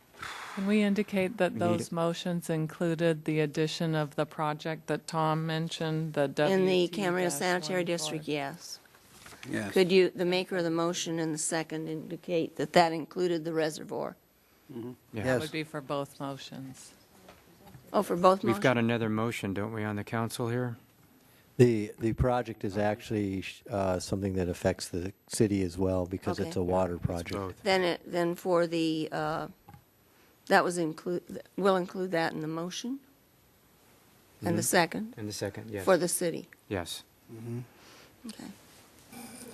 Can we indicate that We need those it. motions included the addition of the project that Tom mentioned, the WT-144? In the Camarillo Sanitary District, yes. Yes. Could you, the maker of the motion and the second, indicate that that included the reservoir? Yeah. That Yes. would be for both motions. Oh, for both We've motions? got another motion, don't we, on the council here? The project is actually something that affects the city as well because it's Okay. a water It's project. both. Then for the, that was we'll include that in the motion? And the second? And the second, yes. For the city? Yes. Okay.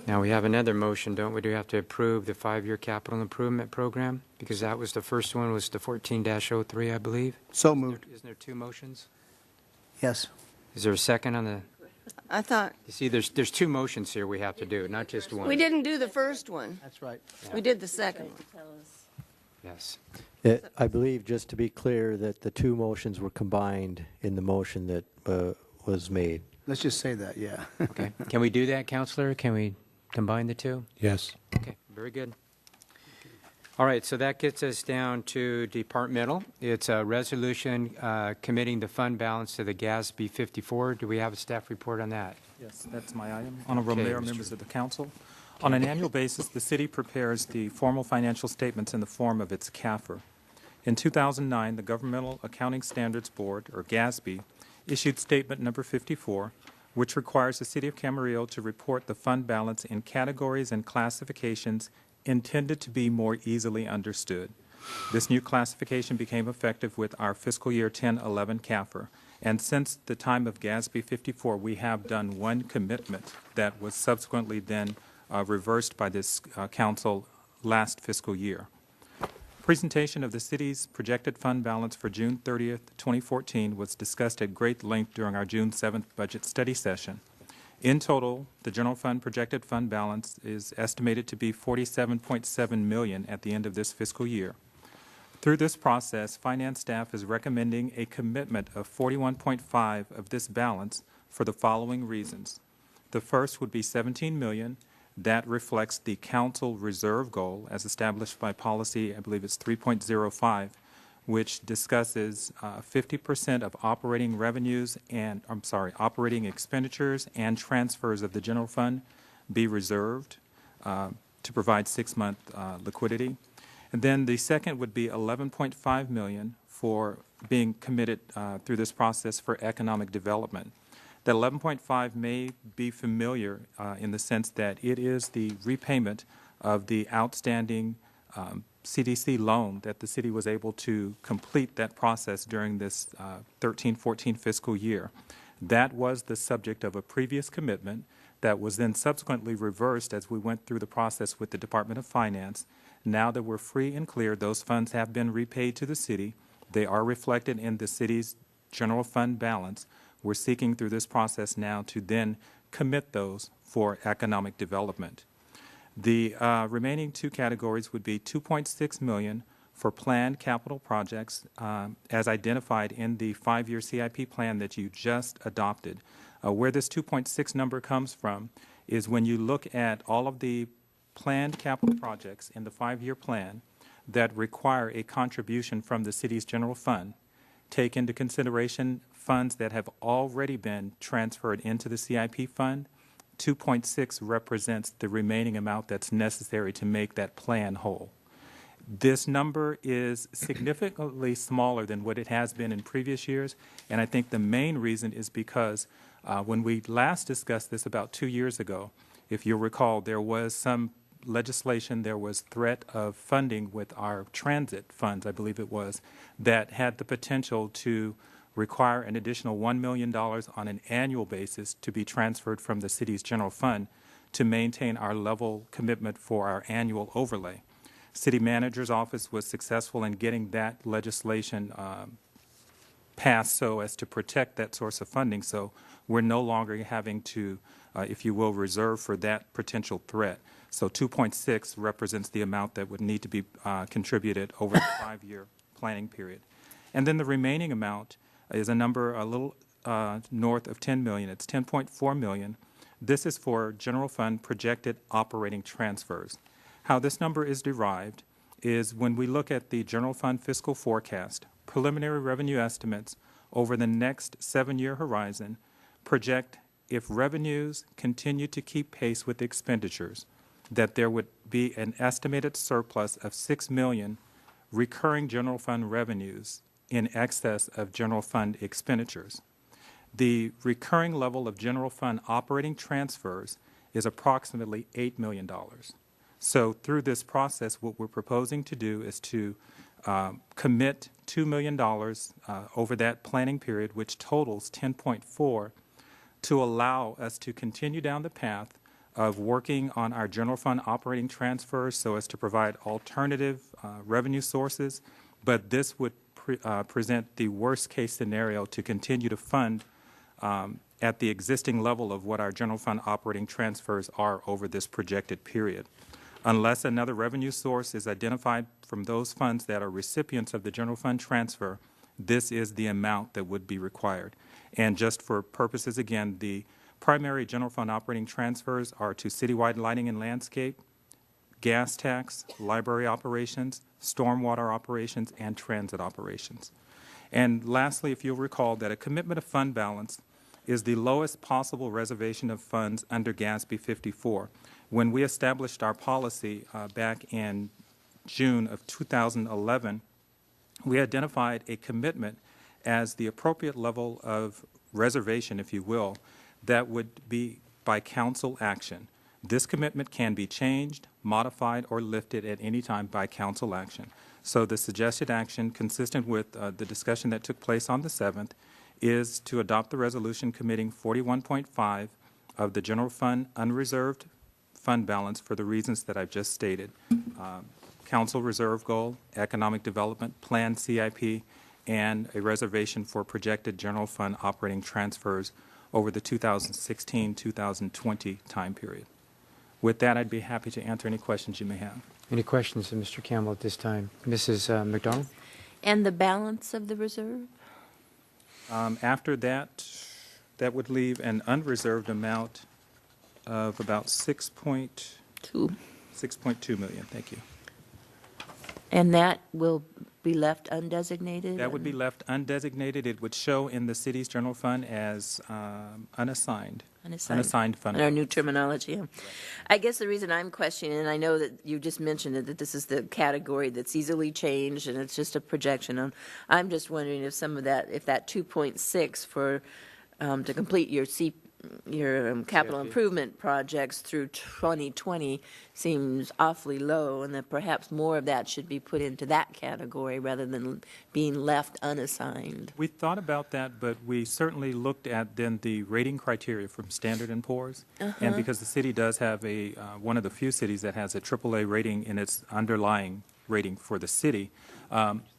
Now, we have another motion, don't we? Do we have to approve the 5-year capital improvement program? Because that was, the first one was the 14-03, I believe. So moved. Isn't there 2 motions? Yes. Is there a second on the, I thought, you see, there's 2 motions here we have to do, not just one. we didn't do the first one. That's right. We did the second one. Yes. I believe, just to be clear, that the 2 motions were combined in the motion that was made. Let's just say that, yeah. Okay. Can we do that, Counselor? Can we combine the 2? Yes. Okay, very good. All right, so that gets us down to departmental. It's a resolution committing the fund balance to the GASB 54. Do we have a staff report on that? Yes, that's my item. Honorable Okay, Mayor, Mr. members of the council. On an annual basis, the city prepares the formal financial statements in the form of its CAFR. In 2009, the Governmental Accounting Standards Board, or GASB, issued statement number 54, which requires the city of Camarillo to report the fund balance in categories and classifications intended to be more easily understood. This new classification became effective with our fiscal year 10-11 CAFR. And since the time of GASB 54, we have done one commitment that was subsequently then reversed by this council last fiscal year. Presentation of the city's projected fund balance for June 30th, 2014 was discussed at great length during our June 7th budget study session. In total, the general fund projected fund balance is estimated to be $47.7 million at the end of this fiscal year. Through this process, finance staff is recommending a commitment of $41.5 of this balance for the following reasons. The first would be $17 million. That reflects the council reserve goal as established by policy, I believe it's 3.05, which discusses 50% of operating revenues and, operating expenditures and transfers of the general fund be reserved to provide 6-month liquidity. And then the second would be $11.5 million for being committed through this process for economic development. That 11.5 may be familiar in the sense that it is the repayment of the outstanding CDC loan that the city was able to complete that process during this 13-14 fiscal year. That was the subject of a previous commitment that was then subsequently reversed as we went through the process with the Department of Finance. Now that we're free and clear, those funds have been repaid to the city. They are reflected in the city's general fund balance. We're seeking through this process now to then commit those for economic development. The remaining two categories would be $2.6 million for planned capital projects as identified in the 5-year CIP plan that you just adopted. Where this 2.6 number comes from is when you look at all of the planned capital projects in the 5-year plan that require a contribution from the city's general fund, take into consideration funds that have already been transferred into the CIP fund. 2.6 represents the remaining amount that's necessary to make that plan whole. This number is significantly smaller than what it has been in previous years, and I think the main reason is because when we last discussed this about 2 years ago, if you'll recall, there was some legislation, there was threat of funding with our transit funds, I believe it was, that had the potential to require an additional $1 million on an annual basis to be transferred from the city's general fund to maintain our level commitment for our annual overlay. City manager's office was successful in getting that legislation passed so as to protect that source of funding, so we're no longer having to, if you will, reserve for that potential threat. So 2.6 represents the amount that would need to be contributed over the 5-year planning period. And then the remaining amount is a number a little north of $10 million. It's $10.4 million. This is for general fund projected operating transfers. How this number is derived is when we look at the general fund fiscal forecast, preliminary revenue estimates over the next 7-year horizon project if revenues continue to keep pace with expenditures, that there would be an estimated surplus of $6 million recurring general fund revenues in excess of general fund expenditures. The recurring level of general fund operating transfers is approximately $8 million. So through this process, what we're proposing to do is to commit $2 million over that planning period, which totals 10.4, to allow us to continue down the path of working on our general fund operating transfers so as to provide alternative revenue sources, but this would present the worst case scenario to continue to fund at the existing level of what our general fund operating transfers are over this projected period. Unless another revenue source is identified from those funds that are recipients of the general fund transfer, this is the amount that would be required. And just for purposes, again, the primary general fund operating transfers are to citywide lighting and landscape, gas tax, library operations, stormwater operations, and transit operations. And lastly, if you'll recall that a commitment of fund balance is the lowest possible reservation of funds under GASB 54. When we established our policy back in June of 2011, we identified a commitment as the appropriate level of reservation, if you will, that would be by council action. This commitment can be changed, modified, or lifted at any time by council action. So the suggested action, consistent with the discussion that took place on the 7th, is to adopt the resolution committing 41.5 of the general fund unreserved fund balance for the reasons that I've just stated. Council reserve goal, economic development, planned CIP, and a reservation for projected general fund operating transfers over the 2016-2020 time period. With that, I'd be happy to answer any questions you may have. Any questions of Mr. Campbell at this time? Mrs. McDonald? And the balance of the reserve? After that, that would leave an unreserved amount of about 6.2 million. Thank you. And that will be left undesignated? That would be left undesignated. It would show in the city's general fund as unassigned. Unassigned fund. In our new terminology. Yeah. I guess the reason I'm questioning, and I know that you just mentioned it, that this is the category that's easily changed and it's just a projection. I'm just wondering if some of that, if that 2.6 for to complete your capital improvement projects through 2020 seems awfully low, and that perhaps more of that should be put into that category rather than being left unassigned. We thought about that, but we certainly looked at then the rating criteria from Standard & Poor's. And because the city does have one of the few cities that has a AAA rating in its underlying rating for the city,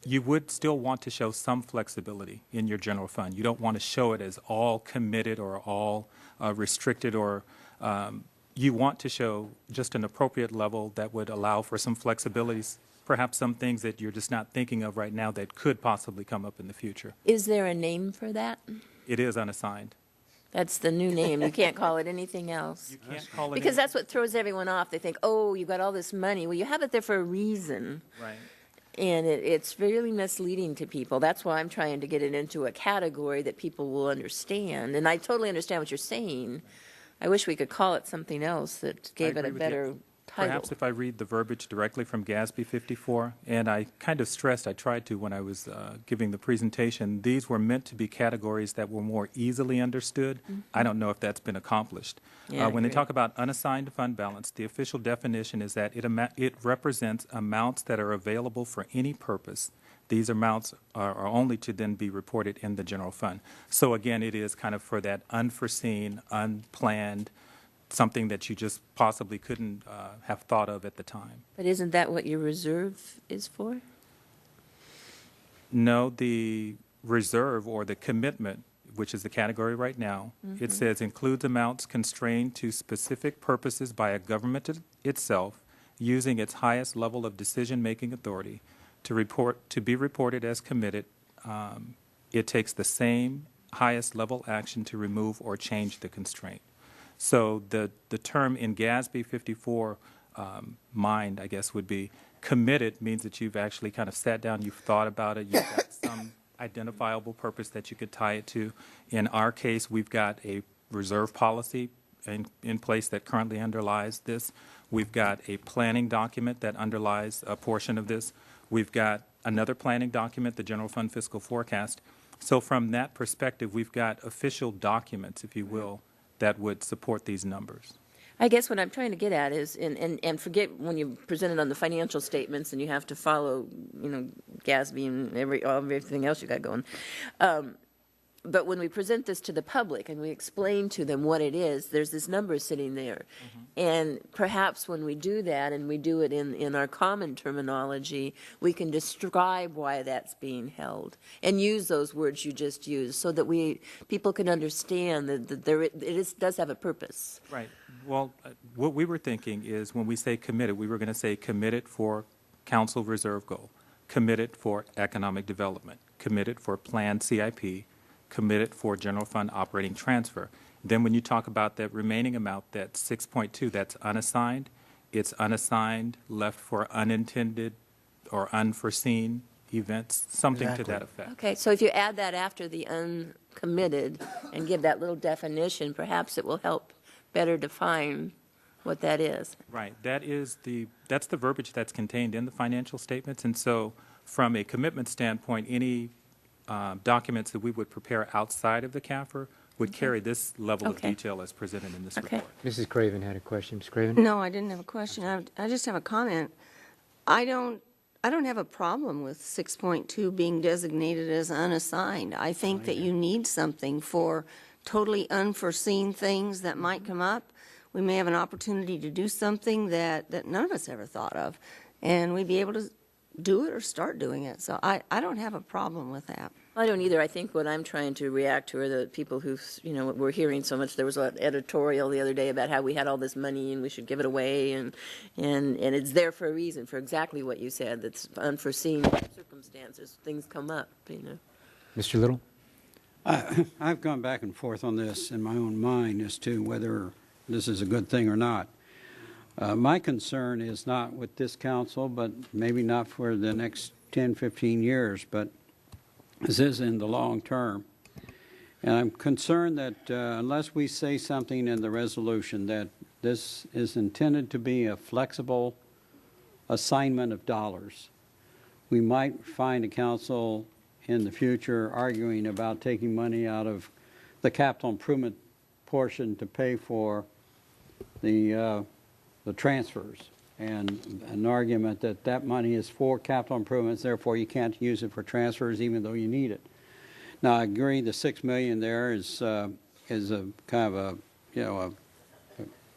you would still want to show some flexibility in your general fund. You don't want to show it as all committed or all restricted, or you want to show just an appropriate level that would allow for some flexibilities, perhaps some things that you're just not thinking of right now that could possibly come up in the future. Is there a name for that? It is unassigned. That's the new name. You can't call it anything else. You can't call it Because that's what throws everyone off. They think, oh, you got all this money. Well, you have it there for a reason. Right. And it's really misleading to people. That's why I'm trying to get it into a category that people will understand. And I totally understand what you're saying. I wish we could call it something else that gave it a better title. Perhaps if I read the verbiage directly from GASB 54, and I kind of stressed, I tried to when I was giving the presentation, these were meant to be categories that were more easily understood. I don't know if that's been accomplished. Yeah, When they talk about unassigned fund balance, the official definition is that it represents amounts that are available for any purpose. These amounts are only to then be reported in the general fund. So again, it is kind of for that unforeseen, unplanned, something that you just possibly couldn't have thought of at the time. But isn't that what your reserve is for? No, the reserve or the commitment, which is the category right now, it says includes amounts constrained to specific purposes by a government itself using its highest level of decision-making authority to be reported as committed. It takes the same highest level action to remove or change the constraint. So the term in GASB 54 mind, I guess, would be committed means that you've actually kind of sat down, you've thought about it, you've got some identifiable purpose that you could tie it to. In our case, we've got a reserve policy in place that currently underlies this. We've got a planning document that underlies a portion of this. We've got another planning document, the General Fund Fiscal Forecast. So from that perspective, we've got official documents, if you will, that would support these numbers. I guess what I'm trying to get at is, and forget when you present it on the financial statements and you have to follow, GASB and everything else you got going. But when we present this to the public and we explain to them what it is, there's this number sitting there. And perhaps when we do that and we do it in our common terminology, we can describe why that's being held and use those words you just used so that people can understand that it does have a purpose. Right. Well, what we were thinking is when we say committed, we were going to say committed for council reserve goal, committed for economic development, committed for planned CIP, committed for general fund operating transfer. Then when you talk about that remaining amount, that 6.2, that's unassigned, it's unassigned, left for unintended or unforeseen events, something to that effect. Okay, so if you add that after the uncommitted and give that little definition, perhaps it will help better define what that is. Right. That's the verbiage that's contained in the financial statements. And so from a commitment standpoint, any documents that we would prepare outside of the CAFR would carry this level of detail as presented in this report. Mrs. Craven had a question. Ms. Craven? No, I didn't have a question. I just have a comment. I don't have a problem with 6.2 being designated as unassigned. I think that you need something for totally unforeseen things that might come up. We may have an opportunity to do something that none of us ever thought of, and we'd be able to do it or start doing it. So I don't have a problem with that. I don't either. I think what I'm trying to react to are the people who, we're hearing so much. There was an editorial the other day about how we had all this money and we should give it away, and it's there for a reason, for exactly what you said. That's unforeseen circumstances. Things come up, Mr. Little? I've gone back and forth on this in my own mind as to whether this is a good thing or not. My concern is not with this council, but maybe not for the next 10, 15 years, but this is in the long term. And I'm concerned that unless we say something in the resolution that this is intended to be a flexible assignment of dollars, we might find a council in the future arguing about taking money out of the capital improvement portion to pay for the transfers, and an argument that that money is for capital improvements, therefore you can't use it for transfers even though you need it. Now, I agree the $6 million there is a kind of a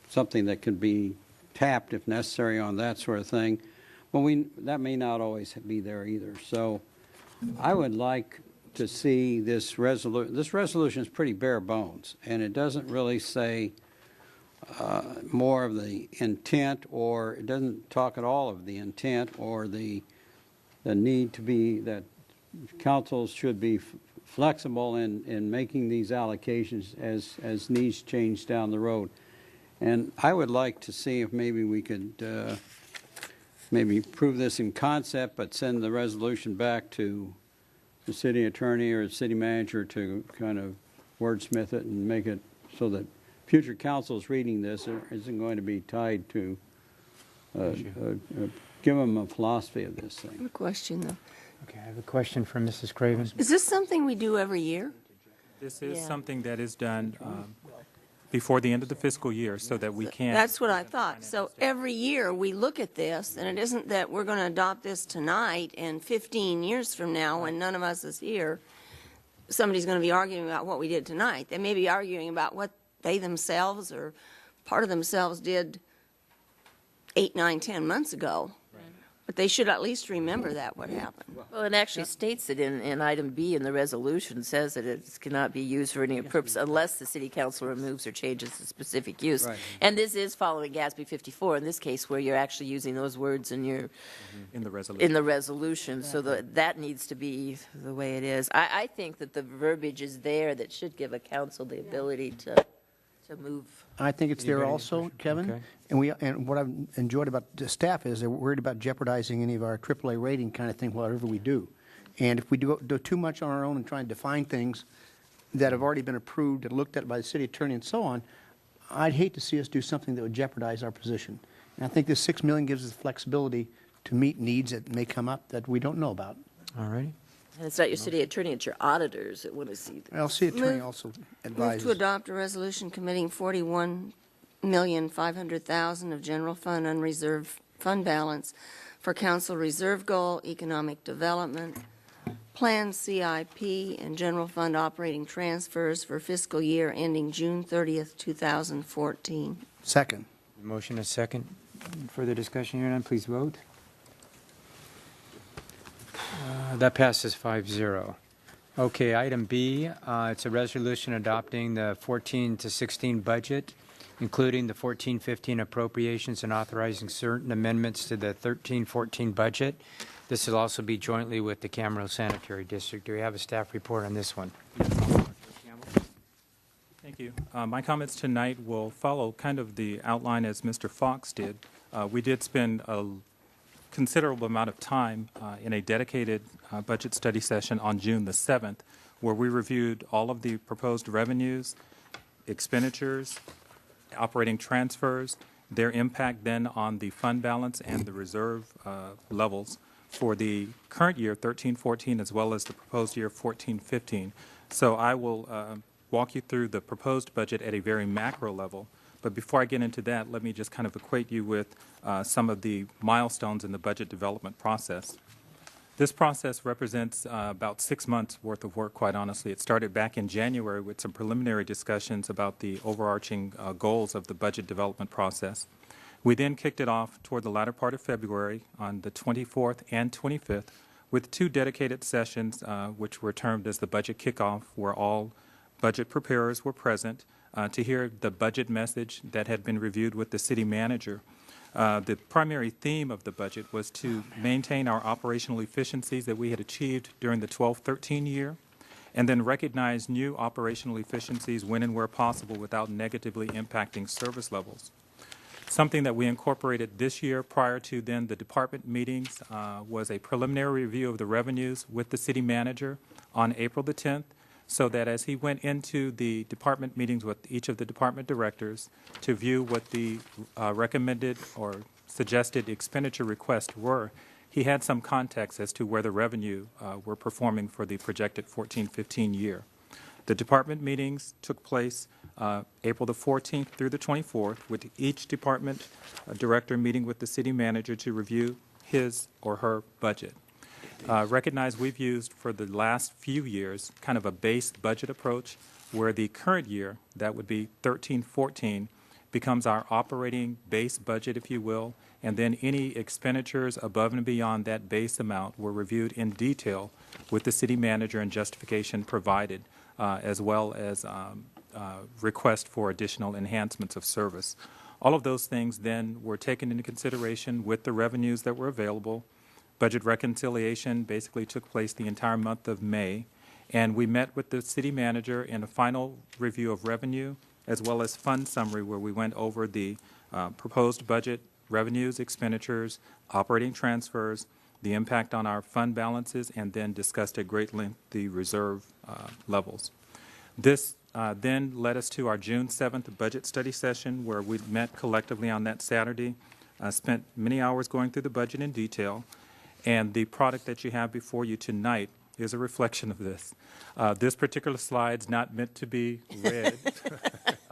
something that could be tapped if necessary on that sort of thing. But that may not always be there either. So I would like to see this resolution. This resolution is pretty bare bones, and it doesn't really say more of the intent, or it doesn't talk at all of the intent or the need to be that councils should be flexible in making these allocations as needs change down the road. And I would like to see if maybe we could maybe prove this in concept, but send the resolution back to the city attorney or the city manager to kind of wordsmith it and make it so that future councils reading this isn't going to be tied to give them a philosophy of this I have thing. a question, though. Okay, I have a question from Mrs. Craven. Is this something we do every year? This is Yeah. something that is done before the end of the fiscal year so that we can. That's what I thought. So every year, we look at this, and it isn't that we're going to adopt this tonight, and 15 years from now, when none of us is here, somebody's going to be arguing about what we did tonight. They may be arguing about what they themselves or part of themselves did 8, 9, 10 months ago. But they should at least remember that, what happened. Well, it actually states it in item B in the resolution, says that it cannot be used for any purpose unless the city council removes or changes the specific use. Right. And this is following GASB 54 in this case, where you're actually using those words in your In the resolution. in the resolution, so that needs to be the way it is. I think that the verbiage is there that should give a council the ability to move. I think it's there Anybody also, have a Kevin. Okay. And what I've enjoyed about the staff is they're worried about jeopardizing any of our AAA rating kind of thing, whatever we do. And if we do too much on our own and try and define things that have already been approved and looked at by the city attorney and so on, I'd hate to see us do something that would jeopardize our position. And I think this $6 million gives us flexibility to meet needs that may come up that we don't know about. All righty. And it's not your city attorney, it's your auditors that want to see this. Well, city attorney Move- also Move advises. to adopt a resolution committing $41,500,000 of general fund unreserved fund balance for council reserve goal, economic development, planned CIP, and general fund operating transfers for fiscal year ending June 30th, 2014. Second. Motion is second. Further discussion here, none, please vote. That passes 5-0. Okay, item B, it's a resolution adopting the 14 to 16 budget, including the 14-15 appropriations and authorizing certain amendments to the 13-14 budget. This will also be jointly with the Camarillo Sanitary District. Do we have a staff report on this one? Thank you. My comments tonight will follow kind of the outline as Mr. Fox did. We did spend a considerable amount of time in a dedicated budget study session on June the 7th, where we reviewed all of the proposed revenues, expenditures, operating transfers, their impact then on the fund balance and the reserve levels for the current year, 13-14, as well as the proposed year, 14-15. So I will walk you through the proposed budget at a very macro level. But before I get into that, let me just kind of equate you with some of the milestones in the budget development process. This process represents about 6 months' worth of work, quite honestly. It started back in January with some preliminary discussions about the overarching goals of the budget development process. We then kicked it off toward the latter part of February on the 24th and 25th with 2 dedicated sessions, which were termed as the budget kickoff, where all budget preparers were present to hear the budget message that had been reviewed with the city manager. The primary theme of the budget was to maintain our operational efficiencies that we had achieved during the 12-13 year, and then recognize new operational efficiencies when and where possible without negatively impacting service levels. Something that we incorporated this year prior to then the department meetings was a preliminary review of the revenues with the city manager on April the 10th, so that as he went into the department meetings with each of the department directors to view what the recommended or suggested expenditure requests were, he had some context as to where the revenue were performing for the projected 14-15 year. The department meetings took place April the 14th through the 24th, with each department director meeting with the city manager to review his or her budget. Recognize we've used for the last few years kind of a base budget approach, where the current year, that would be 13-14, becomes our operating base budget, if you will, and then any expenditures above and beyond that base amount were reviewed in detail with the city manager and justification provided, as well as request for additional enhancements of service. All of those things then were taken into consideration with the revenues that were available. Budget reconciliation basically took place the entire month of May, and we met with the city manager in a final review of revenue as well as fund summary, where we went over the proposed budget, revenues, expenditures, operating transfers, the impact on our fund balances, and then discussed at great length the reserve levels. This then led us to our June 7th budget study session, where we met collectively on that Saturday, spent many hours going through the budget in detail, and the product that you have before you tonight is a reflection of this. This particular slide's not meant to be read.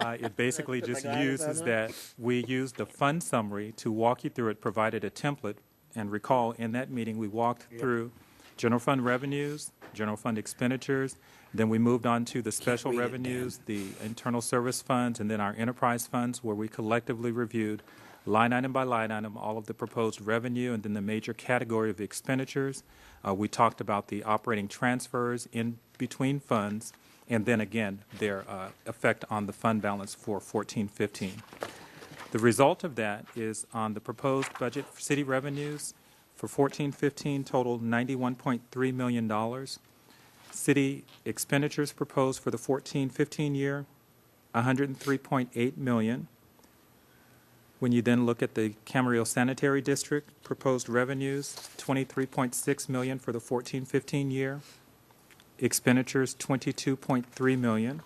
It basically just uses that we used the fund summary to walk you through it, provided a template, and recall in that meeting we walked through general fund revenues, general fund expenditures, then we moved on to the special revenues, the internal service funds, and then our enterprise funds, where we collectively reviewed line item by line item all of the proposed revenue and then the major category of expenditures. We talked about the operating transfers in between funds, and then again their effect on the fund balance for 14-15. The result of that is on the proposed budget for city revenues for 14-15 total $91.3 million. City expenditures proposed for the 14-15 year, $103.8 million. When you then look at the Camarillo Sanitary District, proposed revenues, $23.6 million for the 14-15 year. Expenditures, $22.3 million.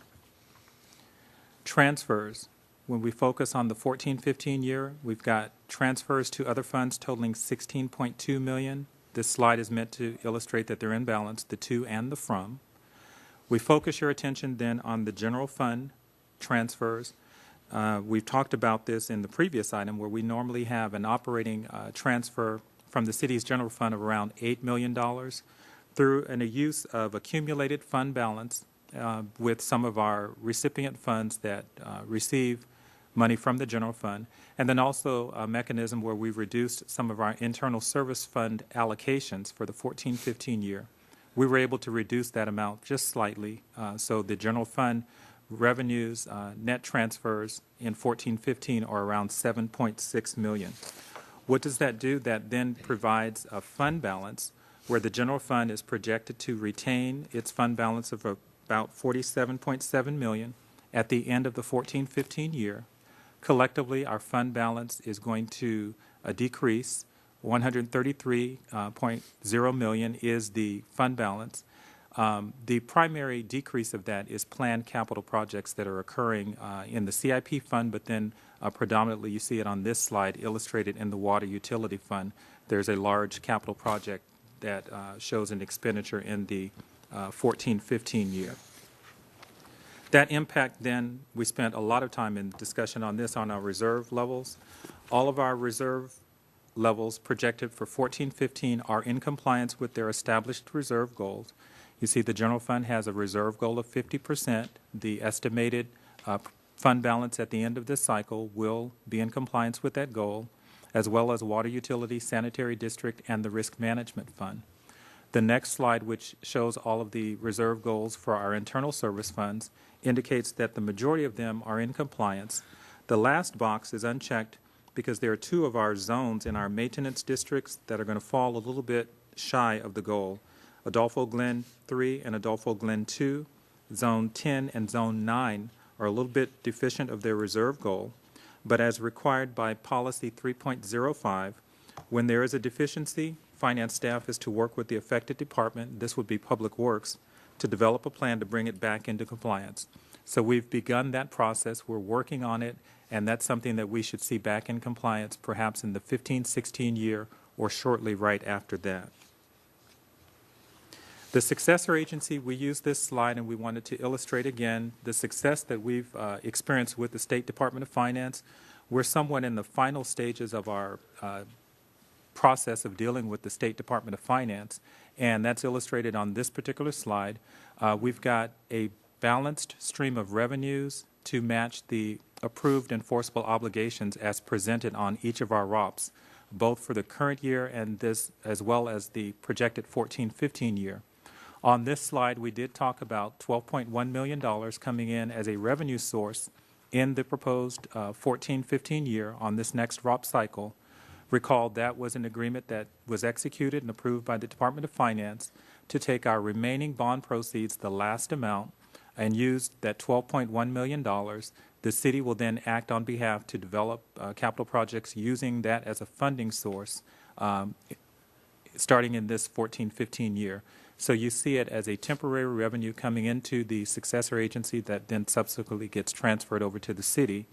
Transfers, when we focus on the 14-15 year, we've got transfers to other funds totaling $16.2 million. This slide is meant to illustrate that they're in balance, the to and the from. We focus your attention then on the general fund transfers. We've talked about this in the previous item, where we normally have an operating transfer from the city's general fund of around $8 million through a use of accumulated fund balance with some of our recipient funds that receive money from the general fund, and then also a mechanism where we've reduced some of our internal service fund allocations for the 14-15 year. We were able to reduce that amount just slightly, so the general fund revenues, net transfers in 14-15 are around $7.6 million. What does that do? That then provides a fund balance where the general fund is projected to retain its fund balance of about $47.7 million at the end of the 14-15 year. Collectively, our fund balance is going to decrease. $133.0 million is the fund balance. The primary decrease of that is planned capital projects that are occurring in the CIP fund, but then predominantly you see it on this slide illustrated in the water utility fund. There's a large capital project that shows an expenditure in the 14-15 year. That impact then, we spent a lot of time in discussion on this on our reserve levels. All of our reserve levels projected for 14-15 are in compliance with their established reserve goals. You see the general fund has a reserve goal of 50%. The estimated fund balance at the end of this cycle will be in compliance with that goal, as well as water utility, sanitary district, and the risk management fund. The next slide, which shows all of the reserve goals for our internal service funds, indicates that the majority of them are in compliance. The last box is unchecked because there are two of our zones in our maintenance districts that are going to fall a little bit shy of the goal. Adolfo Glen 3 and Adolfo Glen 2, Zone 10 and Zone 9 are a little bit deficient of their reserve goal. but as required by Policy 3.05, when there is a deficiency, finance staff is to work with the affected department, this would be Public Works, to develop a plan to bring it back into compliance. So we've begun that process, we're working on it, and that's something that we should see back in compliance perhaps in the 15-16 year or shortly right after that. The successor agency, we used this slide and we wanted to illustrate again the success that we've experienced with the State Department of Finance. We're somewhat in the final stages of our process of dealing with the State Department of Finance, and that's illustrated on this particular slide. We've got a balanced stream of revenues to match the approved enforceable obligations as presented on each of our ROPS, both for the current year and this, as well as the projected 14-15 year. On this slide, we did talk about $12.1 million coming in as a revenue source in the proposed 14-15 year on this next ROP cycle. Recall that was an agreement that was executed and approved by the Department of Finance to take our remaining bond proceeds, the last amount, and use that $12.1 million. The city will then act on behalf to develop capital projects using that as a funding source starting in this 14-15 year. So you see it as a temporary revenue coming into the successor agency that then subsequently gets transferred over to the city.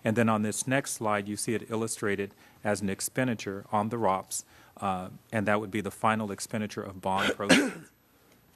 And then on this next slide, you see it illustrated as an expenditure on the ROPS, and that would be the final expenditure of bond proceeds.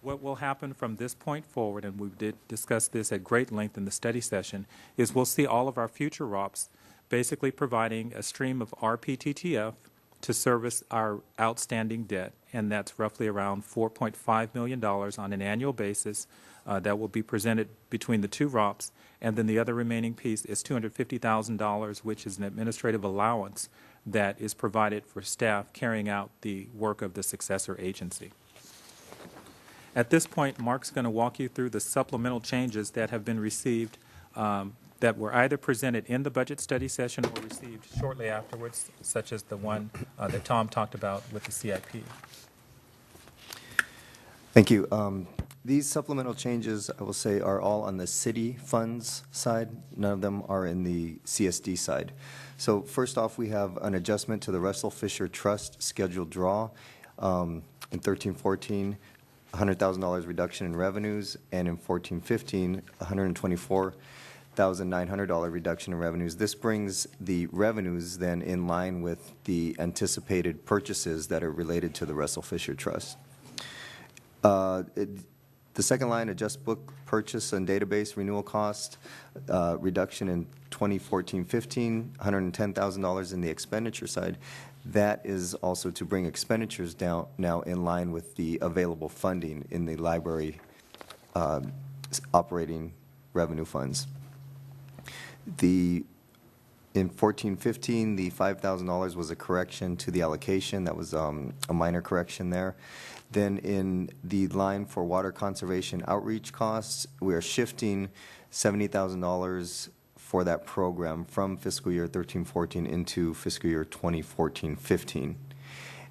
What will happen from this point forward, and we did discuss this at great length in the study session, is we'll see all of our future ROPS basically providing a stream of RPTTF to service our outstanding debt, and that's roughly around $4.5 million on an annual basis that will be presented between the two ROPS, and then the other remaining piece is $250,000, which is an administrative allowance that is provided for staff carrying out the work of the successor agency. At this point, Mark's going to walk you through the supplemental changes that have been received that were either presented in the budget study session or received shortly afterwards, such as the one that Tom talked about with the CIP. Thank you. These supplemental changes, I will say, are all on the city funds side. None of them are in the CSD side. So first off, we have an adjustment to the Russell Fisher Trust scheduled draw in 13-14. $100,000 reduction in revenues, and in 14-15, $124,900 reduction in revenues. This brings the revenues then in line with the anticipated purchases that are related to the Russell Fisher Trust. The second line, adjust book purchase and database renewal cost, reduction in 2014-15, $110,000 in the expenditure side. That is also to bring expenditures down now in line with the available funding in the library operating revenue funds. In 14-15, the $5,000 was a correction to the allocation. That was a minor correction there. Then in the line for water conservation outreach costs, we are shifting $70,000 for that program from fiscal year 13-14 into fiscal year 2014-15.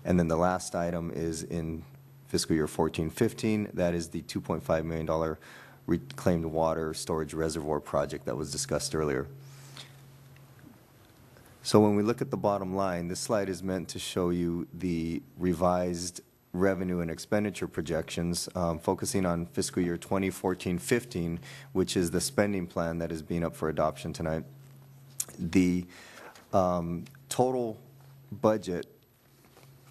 And then the last item is in fiscal year 14-15. That is the $2.5 million reclaimed water storage reservoir project that was discussed earlier. So when we look at the bottom line, this slide is meant to show you the revised revenue and expenditure projections, focusing on fiscal year 2014-15, which is the spending plan that is being up for adoption tonight. The total budget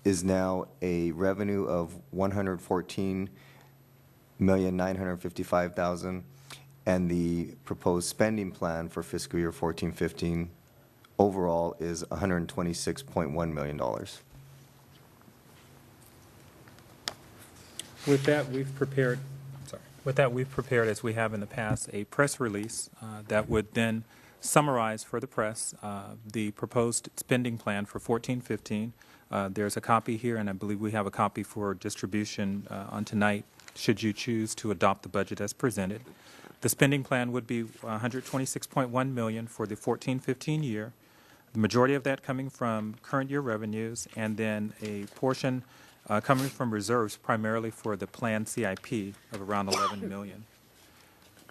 is now a revenue of $114,955,000, and the proposed spending plan for fiscal year 14-15 overall is $126.1 million. With that, we've prepared, as we have in the past, a press release that would then summarize for the press the proposed spending plan for 14-15. There's a copy here, and I believe we have a copy for distribution on tonight, should you choose to adopt the budget as presented. The spending plan would be $126.1 million for the 14-15 year, the majority of that coming from current year revenues, and then a portion coming from reserves primarily for the planned CIP of around $11 million.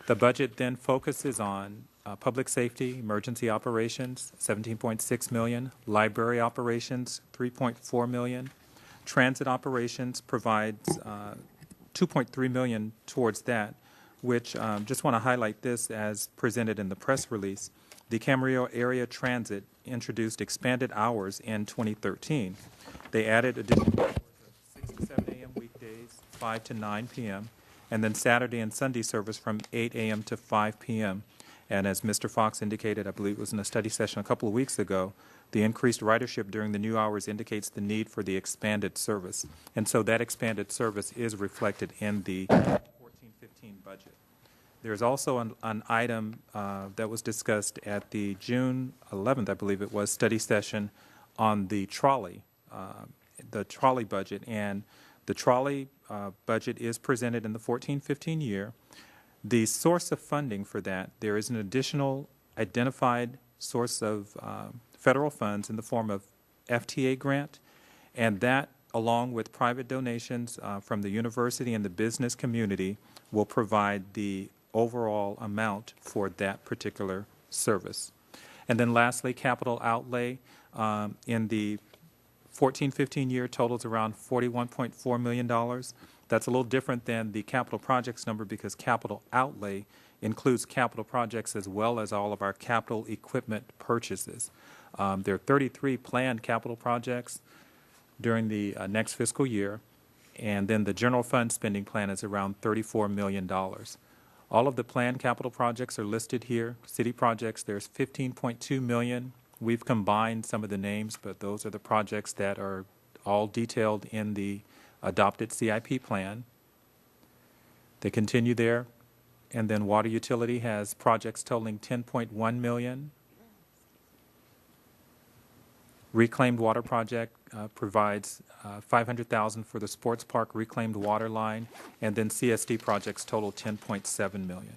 The budget then focuses on public safety, emergency operations, $17.6 million, library operations, $3.4 million, transit operations provides $2.3 million towards that, which just want to highlight this as presented in the press release. The Camarillo Area Transit introduced expanded hours in 2013. They added additional hours of 6 to 7 a.m. weekdays, 5 to 9 p.m., and then Saturday and Sunday service from 8 a.m. to 5 p.m. And as Mr. Fox indicated, I believe it was in a study session a couple of weeks ago, the increased ridership during the new hours indicates the need for the expanded service. And so that expanded service is reflected in the 14-15 budget. There's also an item that was discussed at the June 11th, I believe it was, study session on the trolley budget. And the trolley budget is presented in the 14-15 year. The source of funding for that, there is an additional identified source of federal funds in the form of FTA grant, and that, along with private donations from the university and the business community, will provide the overall amount for that particular service. And then lastly, capital outlay in the 14-15 year totals around $41.4 million. That's a little different than the capital projects number because capital outlay includes capital projects as well as all of our capital equipment purchases. There are 33 planned capital projects during the next fiscal year, and then the general fund spending plan is around $34 million. All of the planned capital projects are listed here. City projects, there's $15.2 million. We've combined some of the names, but those are the projects that are all detailed in the adopted CIP plan. They continue there. And then water utility has projects totaling $10.1 million. Reclaimed water project provides $500,000 for the sports park reclaimed water line, and then CSD projects total $10.7 million.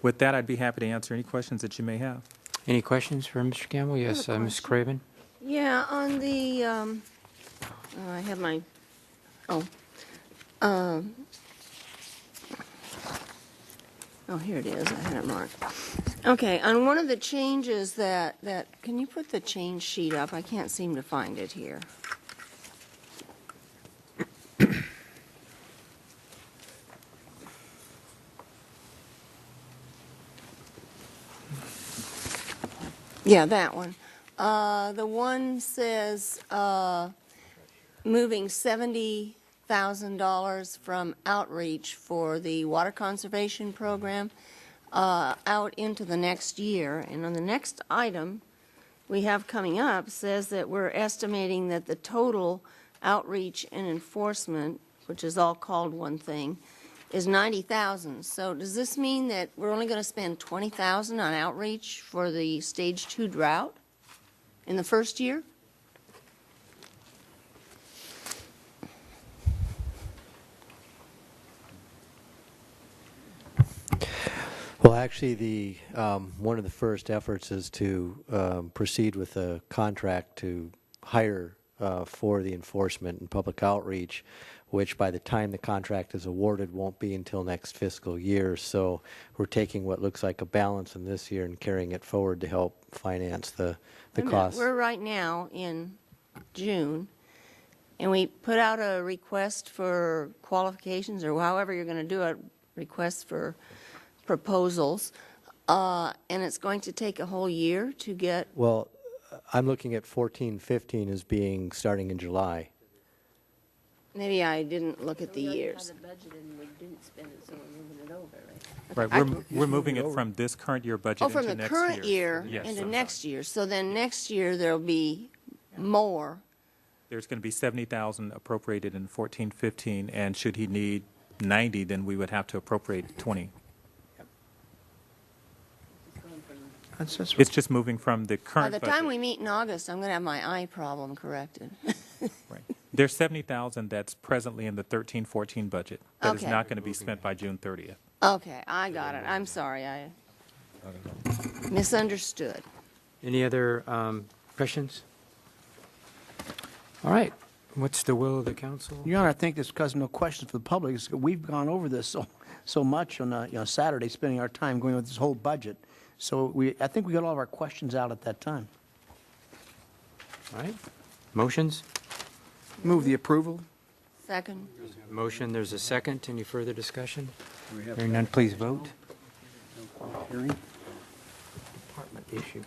With that, I'd be happy to answer any questions that you may have. Any questions for Mr. Campbell? Yes, Ms. Craven? Yeah, on the, I have my, here it is, I had it marked. Okay, on one of the changes that, can you put the change sheet up? I can't seem to find it here. Yeah, that one. The one says moving $70,000 from outreach for the water conservation program out into the next year. And on the next item we have coming up says that we're estimating that the total outreach and enforcement, which is all called one thing, is $90,000. So does this mean that we're only going to spend $20,000 on outreach for the stage 2 drought in the first year? Well, actually, the one of the first efforts is to proceed with a contract to hire for the enforcement and public outreach, which by the time the contract is awarded won't be until next fiscal year. So we're taking what looks like a balance in this year and carrying it forward to help finance the costs. We're right now in June, and we put out a request for qualifications, or however you're going to do it, request for proposals, and it's going to take a whole year to get. Well, I'm looking at 14-15 as being starting in July. Maybe I didn't look at the years. We have the budget and we didn't spend it, so we're moving it over, right? Right, we're moving it from this current year budget into next year. Oh, from the current year Yes, into I'm next sorry. year. So then next year there'll be more. There's going to be $70,000 appropriated in 14-15, and should he need 90, then we would have to appropriate 20. It's just moving from the By current the budget. time we meet in August, I'm going to have my eye problem corrected. Right. There's $70,000 that's presently in the 13-14 budget that is Okay. not going to be spent by June 30th. Okay, I got it. I'm sorry, I misunderstood. Any other questions? All right. What's the will of the council? Your Honor, I think it's because no questions for the public. We've gone over this, so so much on Saturday, spending our time going with this whole budget. So I think we got all of our questions out at that time. All right. Motions? Move the approval. Second. Motion, there's a second. Any further discussion? Hearing none, please vote. Hearing. Department issue.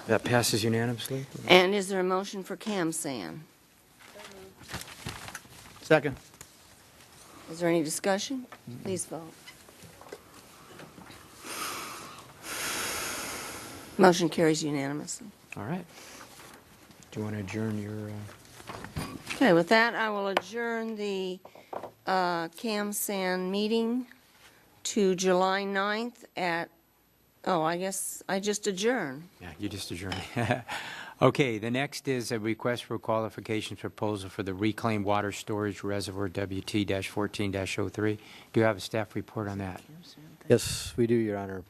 That passes unanimously. And is there a motion for CAMSAN? Second. Is there any discussion? Please vote. Motion carries unanimously. All right. Do you want to adjourn your... Okay, with that, I will adjourn the CAMSAN meeting to July 9th at, I guess I just adjourned. Yeah, you just adjourned. Okay, the next is a request for qualifications proposal for the reclaimed water storage reservoir WT-14-03. Do you have a staff report on that? Yes, we do, Your Honor.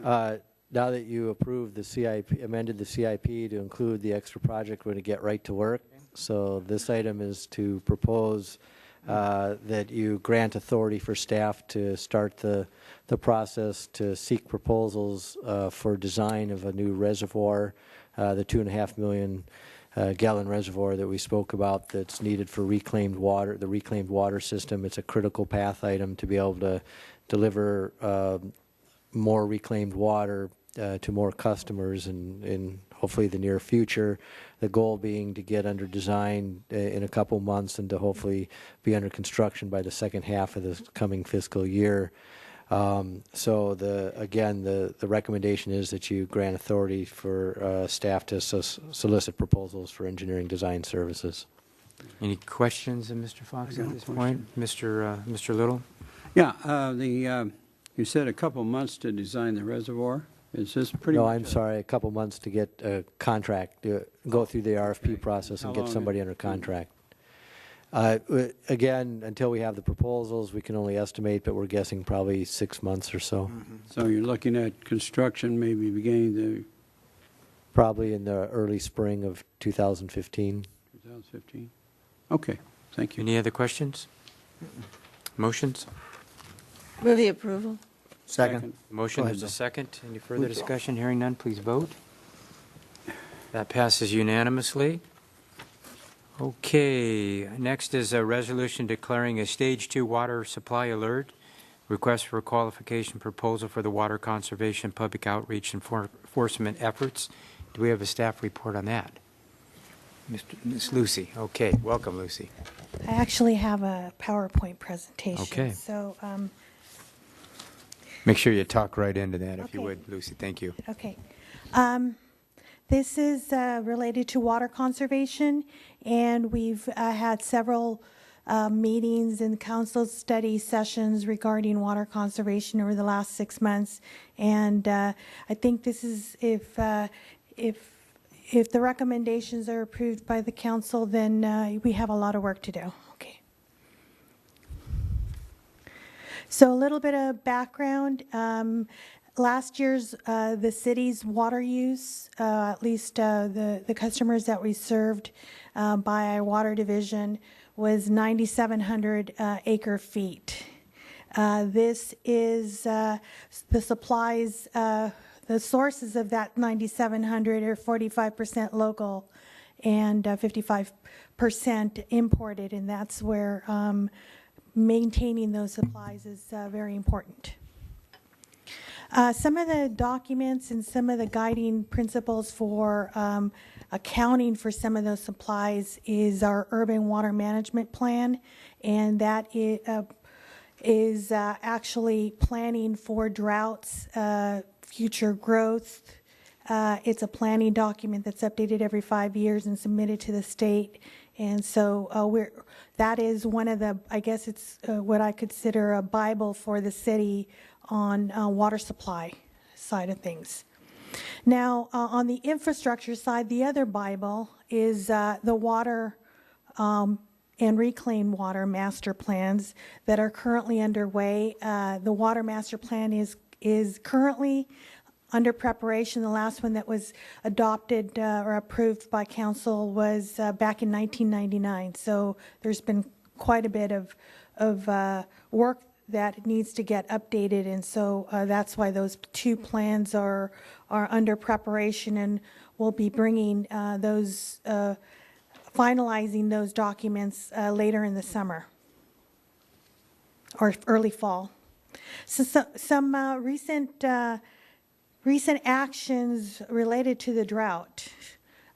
Now that you approved the CIP, amended the CIP to include the extra project, we're going to get right to work. So this item is to propose that you grant authority for staff to start the process to seek proposals for design of a new reservoir, the 2.5 million gallon reservoir that we spoke about that's needed for reclaimed water, the reclaimed water system. It's a critical path item to be able to deliver more reclaimed water to more customers in hopefully the near future. The goal being to get under design in a couple months and to hopefully be under construction by the second half of this coming fiscal year. So the recommendation is that you grant authority for staff to solicit proposals for engineering design services. Any questions of Mr. Fox at this point? Mr. Little? Yeah, you said a couple months to design the reservoir. Is this pretty No, much I'm sorry, a couple months to get a contract, go through the RFP process and How get long somebody under contract. Again, until we have the proposals, we can only estimate, but we're guessing probably 6 months or so. So you're looking at construction maybe beginning the Probably in the early spring of 2015. 2015? Okay, thank you. Any other questions? Motions? Move the approval. Second. Motion, Go ahead, there's a Bill. second. Any further discussion? Hearing none, please vote. That passes unanimously. Okay, next is a resolution declaring a Stage 2 water supply alert. Request for qualification proposal for the water conservation, public outreach, and enforcement efforts. Do we have a staff report on that? Ms. Lucy. Okay, welcome, Lucy. I actually have a PowerPoint presentation. Okay. So, Make sure you talk right into that, if you Okay. would, Lucy. Thank you. okay. This is related to water conservation, and we've had several meetings and council study sessions regarding water conservation over the last 6 months. And I think this is, if the recommendations are approved by the council, then we have a lot of work to do. Okay. So a little bit of background. Last year's, the city's water use, at least the customers that we served by our water division, was 9,700 acre feet. This is the supplies, the sources of that 9,700 are 45% local and 55% imported, and that's where maintaining those supplies is very important. Some of the documents and some of the guiding principles for accounting for some of those supplies is our urban water management plan, and that is actually planning for droughts, future growth. It's a planning document that's updated every 5 years and submitted to the state. And so that is one of the, I guess it's what I consider a Bible for the city on water supply side of things. Now, on the infrastructure side, the other Bible is the water and reclaimed water master plans that are currently underway. The water master plan is currently under preparation. The last one that was adopted or approved by council was back in 1999. So there's been quite a bit of work that needs to get updated, and so that's why those two plans are under preparation, and we'll be bringing those, finalizing those documents later in the summer or early fall. So some recent actions related to the drought.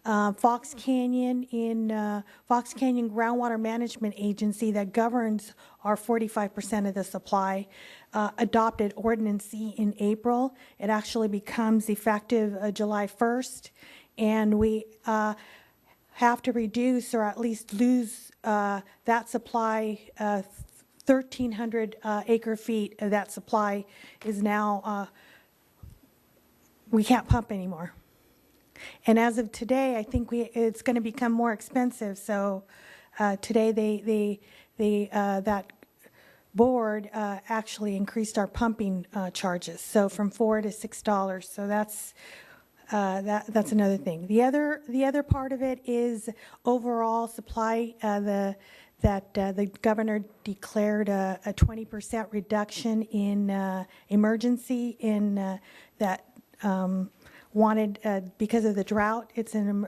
Fox Canyon Groundwater Management Agency that governs our 45% of the supply adopted Ordinance C in April. It actually becomes effective July 1st, and we have to reduce or at least lose that supply. 1,300 acre feet of that supply is now we can't pump anymore. And as of today, I think it's going to become more expensive. So today, that board actually increased our pumping charges, so from $4 to $6. So that's another thing. The other part of it is overall supply. The governor declared a 20% reduction in emergency in that. Wanted because of the drought. It's an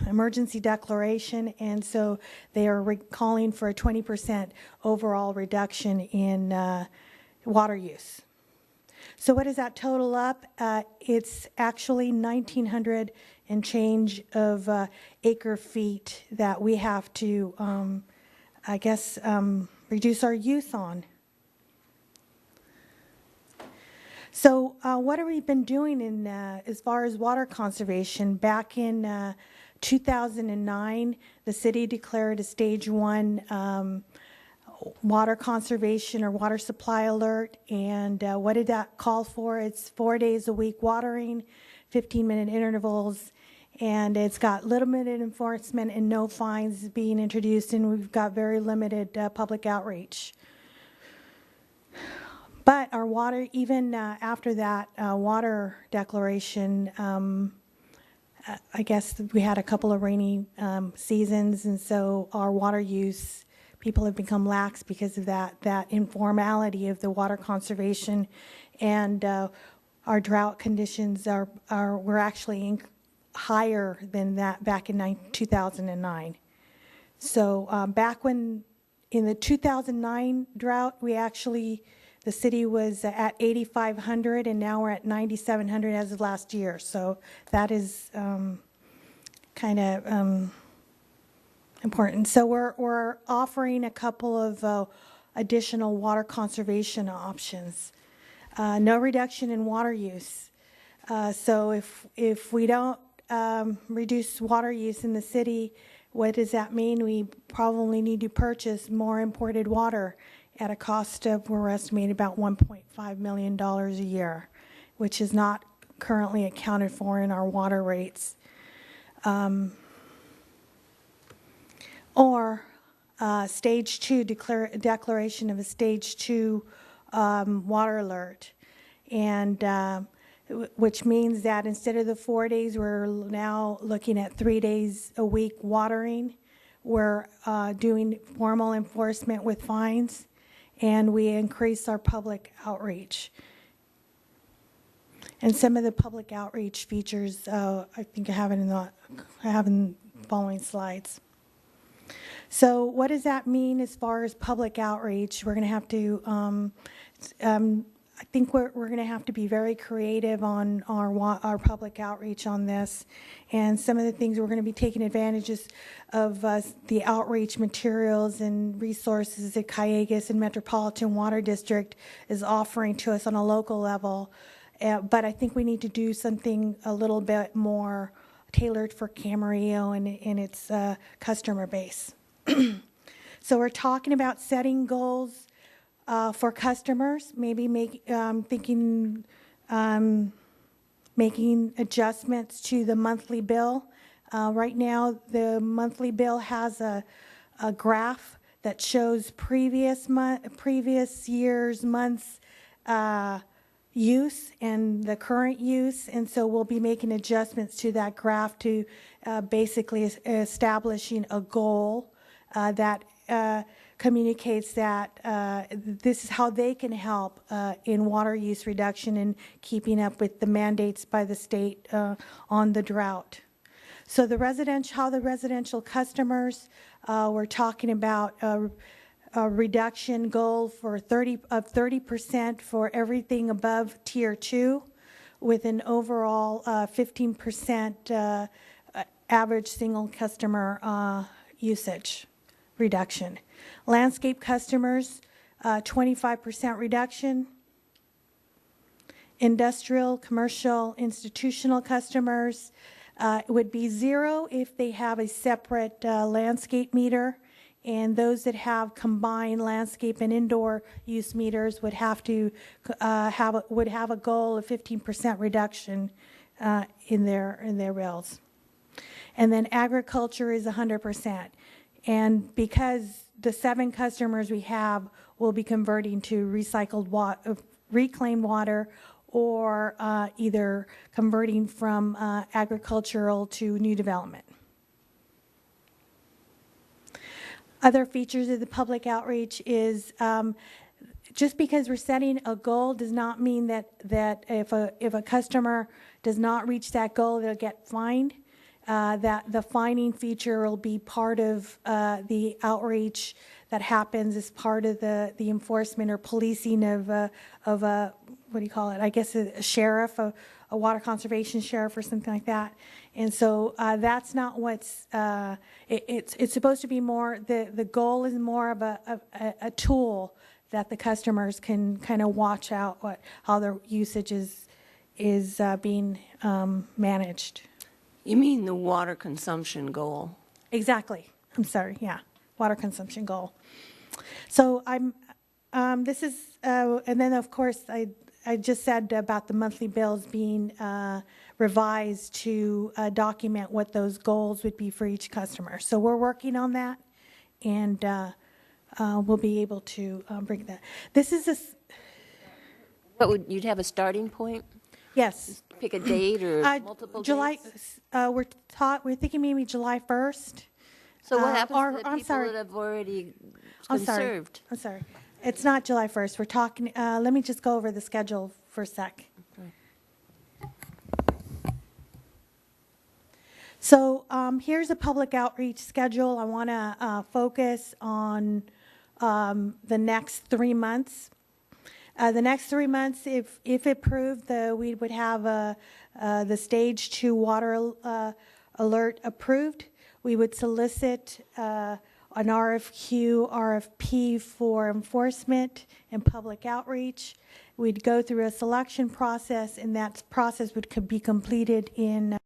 emergency declaration, and so they are calling for a 20% overall reduction in water use. So what does that total up? It's actually 1,900 and change of acre feet that we have to, reduce our use on. So what have we been doing in as far as water conservation? Back in 2009, the city declared a stage 1 water conservation or water supply alert. And what did that call for? It's 4 days a week watering, 15-minute intervals, and it's got limited enforcement and no fines being introduced, and we've got very limited public outreach. But our water, even after that water declaration, I guess we had a couple of rainy seasons, and so our water use, people have become lax because of that informality of the water conservation, and our drought conditions were actually higher than that back in 2009. So back when in the 2009 drought, the city was at 8,500, and now we're at 9,700 as of last year. So that is kind of important. So we're offering a couple of additional water conservation options. No reduction in water use. So if we don't reduce water use in the city, what does that mean? We probably need to purchase more imported water at a cost of, we're estimating, about $1.5 million a year, which is not currently accounted for in our water rates. Or stage 2, declaration of a stage 2 water alert, and which means that instead of the 4 days, we're now looking at 3 days a week watering. We're doing formal enforcement with fines, and we increase our public outreach. And some of the public outreach features, I think I have it in the following slides. So what does that mean as far as public outreach? We're going to have to, I think we're going to have to be very creative on our public outreach on this. And some of the things we're going to be taking advantages of the outreach materials and resources that Cayugas and Metropolitan Water District is offering to us on a local level. But I think we need to do something a little bit more tailored for Camarillo and its customer base. So we're talking about setting goals for customers, maybe making adjustments to the monthly bill. Right now, the monthly bill has a graph that shows previous year's month's use and the current use, and so we'll be making adjustments to that graph to basically establishing a goal that communicates that this is how they can help in water use reduction and keeping up with the mandates by the state on the drought. So how the residential customers, we're talking about a reduction goal for 30% for everything above tier 2, with an overall 15% average single customer usage reduction. Landscape customers, 25% reduction. Industrial, commercial, institutional customers would be 0 if they have a separate landscape meter, and those that have combined landscape and indoor use meters would have to have a goal of 15% reduction in their bills. And then agriculture is 100%. And because the 7 customers we have will be converting to recycled water, reclaimed water, or either converting from agricultural to new development. Other features of the public outreach is just because we're setting a goal does not mean that if a customer does not reach that goal, they'll get fined. That the fining feature will be part of the outreach that happens as part of the enforcement or policing of what do you call it? I guess a sheriff, a water conservation sheriff or something like that. And so that's not what's, it's supposed to be more, the goal is more of a tool that the customers can kind of watch out how their usage is being managed. You mean the water consumption goal? Exactly. I'm sorry. Yeah, water consumption goal. So this is, and then of course I just said about the monthly bills being revised to document what those goals would be for each customer. So we're working on that, and we'll be able to bring that. This is a. But you'd have a starting point? Yes. Pick a date or multiple July. dates? We're thinking maybe July 1st. So what happens to the I'm people sorry. that have already I'm been sorry. served? I'm sorry. It's not July 1st. We're talking, let me just go over the schedule for a sec. Okay. So here's a public outreach schedule. I want to focus on the next 3 months. The next 3 months, if approved, we would have the stage 2 water alert approved. We would solicit an RFQ, RFP for enforcement and public outreach. We'd go through a selection process, and that process would be completed in